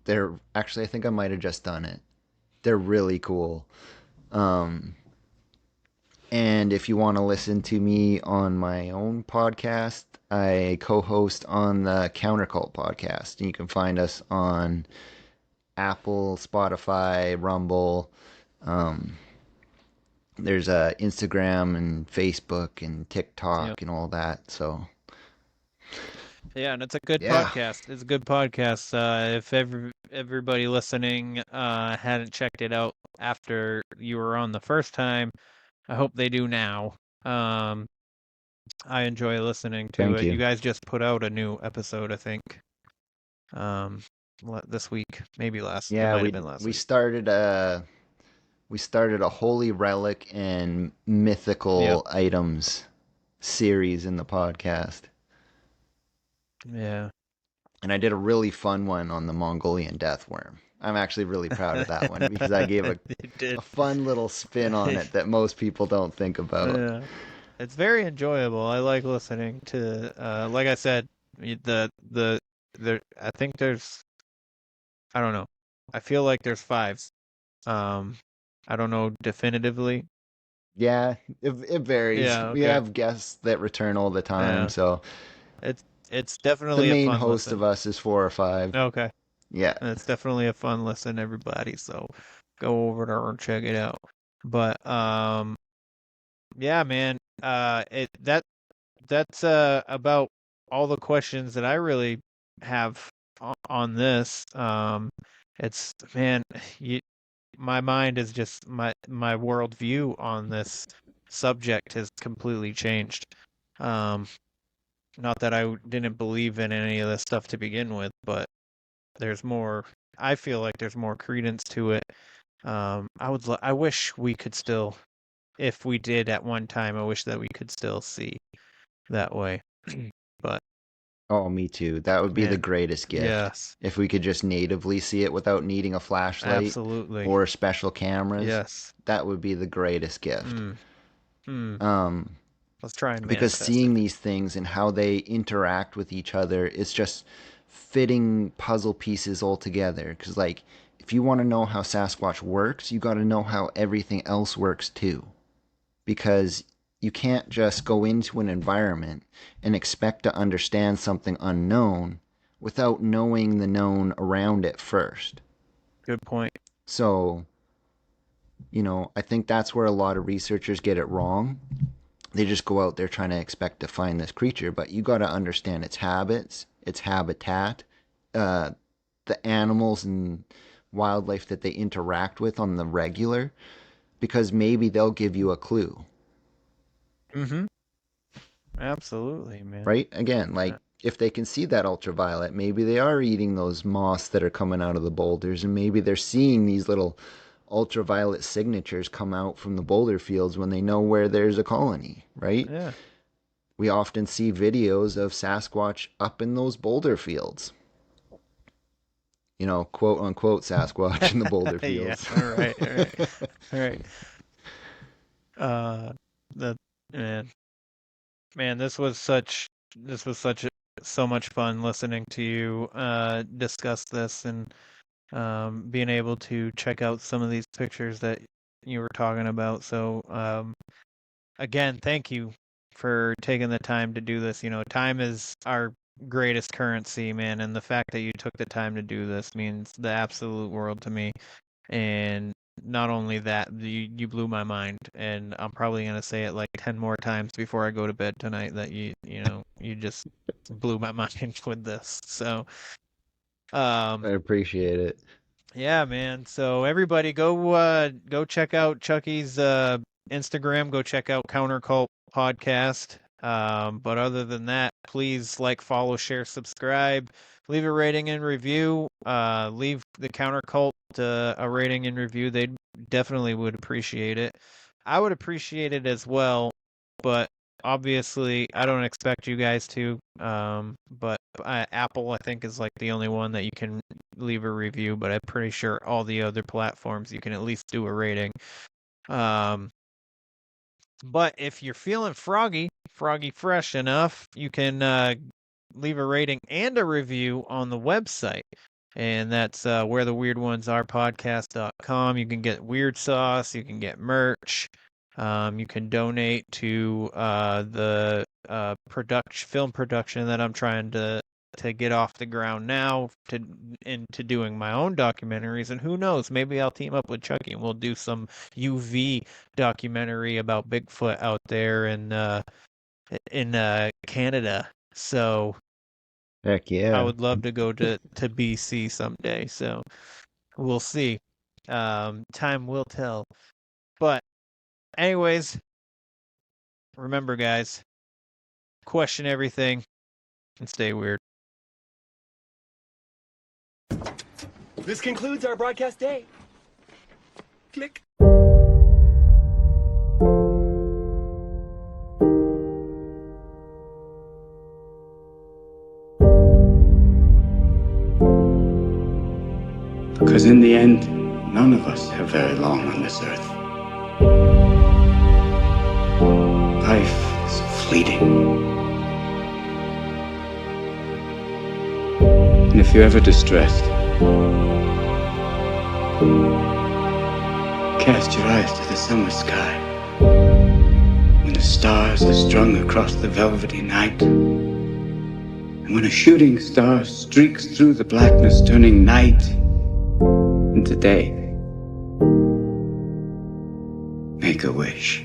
They're actually, I think I might have just done it. They're really cool. And if you want to listen to me on my own podcast, I co-host on the Countercult podcast. And you can find us on Apple, Spotify, Rumble. There's Instagram and Facebook and TikTok and all that. So yeah, and it's a good podcast. It's a good podcast. If everybody listening hadn't checked it out after you were on the first time, I hope they do now. I enjoy listening to Thank it. you. You guys just put out a new episode, I think. This week, maybe last. Yeah, it might have been last we week. started a holy relic and mythical items series in the podcast. Yeah. And I did a really fun one on the Mongolian death worm. I'm actually really proud of that one because I gave a fun little spin on it that most people don't think about. Yeah. It's very enjoyable. I like listening to like I said, I think there's, I don't know. I feel like there's 5. I don't know definitively. Yeah, it varies. Yeah, okay. We have guests that return all the time, so it's definitely the main a fun host listen. of us is 4 or 5. Okay. Yeah. And it's definitely a fun listen, everybody. So go over there and check it out. But yeah, man. That's about all the questions that I really have on this. It's man, my mind is just my worldview on this subject has completely changed. Not that I didn't believe in any of this stuff to begin with, but there's more. I feel like there's more credence to it. I wish we could still, if we did at one time, I wish that we could still see that way. But oh, me too. That would be the greatest gift. Yes. If we could just natively see it without needing a flashlight. Absolutely. Or special cameras. Yes. That would be the greatest gift. Let's try and because manifest seeing these things and how they interact with each other, it's just fitting puzzle pieces all together. Because, like, if you want to know how Sasquatch works, you got to know how everything else works too. Because you can't just go into an environment and expect to understand something unknown without knowing the known around it first. Good point. So, you know, I think that's where a lot of researchers get it wrong. They just go out there trying to expect to find this creature, but you got to understand its habits, its habitat, the animals and wildlife that they interact with on the regular, because maybe they'll give you a clue. Mm-hmm. Absolutely, man. Right? Again, like, if they can see that ultraviolet, maybe they are eating those moths that are coming out of the boulders, and maybe they're seeing these little ultraviolet signatures come out from the boulder fields when they know where there's a colony, right? Yeah. we often see videos of Sasquatch up in those boulder fields. You know, quote unquote Sasquatch in the boulder fields. Yeah, all right. Man, this was so much fun listening to you discuss this and being able to check out some of these pictures that you were talking about. So again, thank you for taking the time to do this. You know, time is our greatest currency, man, and the fact that you took the time to do this means the absolute world to me. And not only that, you blew my mind, and I'm probably gonna say it like 10 more times before I go to bed tonight that you just blew my mind with this. So I appreciate it. yeah, man. So everybody go check out Chucky's Instagram, go check out Countercult Podcast. But other than that, please like, follow, share, subscribe, leave a rating and review. Leave the Countercult a rating and review. They definitely would appreciate it. I would appreciate it as well, but obviously I don't expect you guys to. But Apple, I think, is like the only one that you can leave a review, but I'm pretty sure all the other platforms you can at least do a rating. But if you're feeling froggy fresh enough, you can leave a rating and a review on the website. And that's wheretheweirdonесarepodcast.com. You can get weird sauce, you can get merch, you can donate to the film production that I'm trying to get off the ground now into doing my own documentaries. And who knows, maybe I'll team up with Chucky and we'll do some UV documentary about Bigfoot out there in Canada. So heck yeah, I would love to go to BC someday. So we'll see. Time will tell. But anyways, remember, guys, question everything and stay weird. This concludes our broadcast day. Click. Because in the end, none of us have very long on this earth. Life is fleeting. And if you're ever distressed, cast your eyes to the summer sky. When the stars are strung across the velvety night, and when a shooting star streaks through the blackness, turning night into day, make a wish.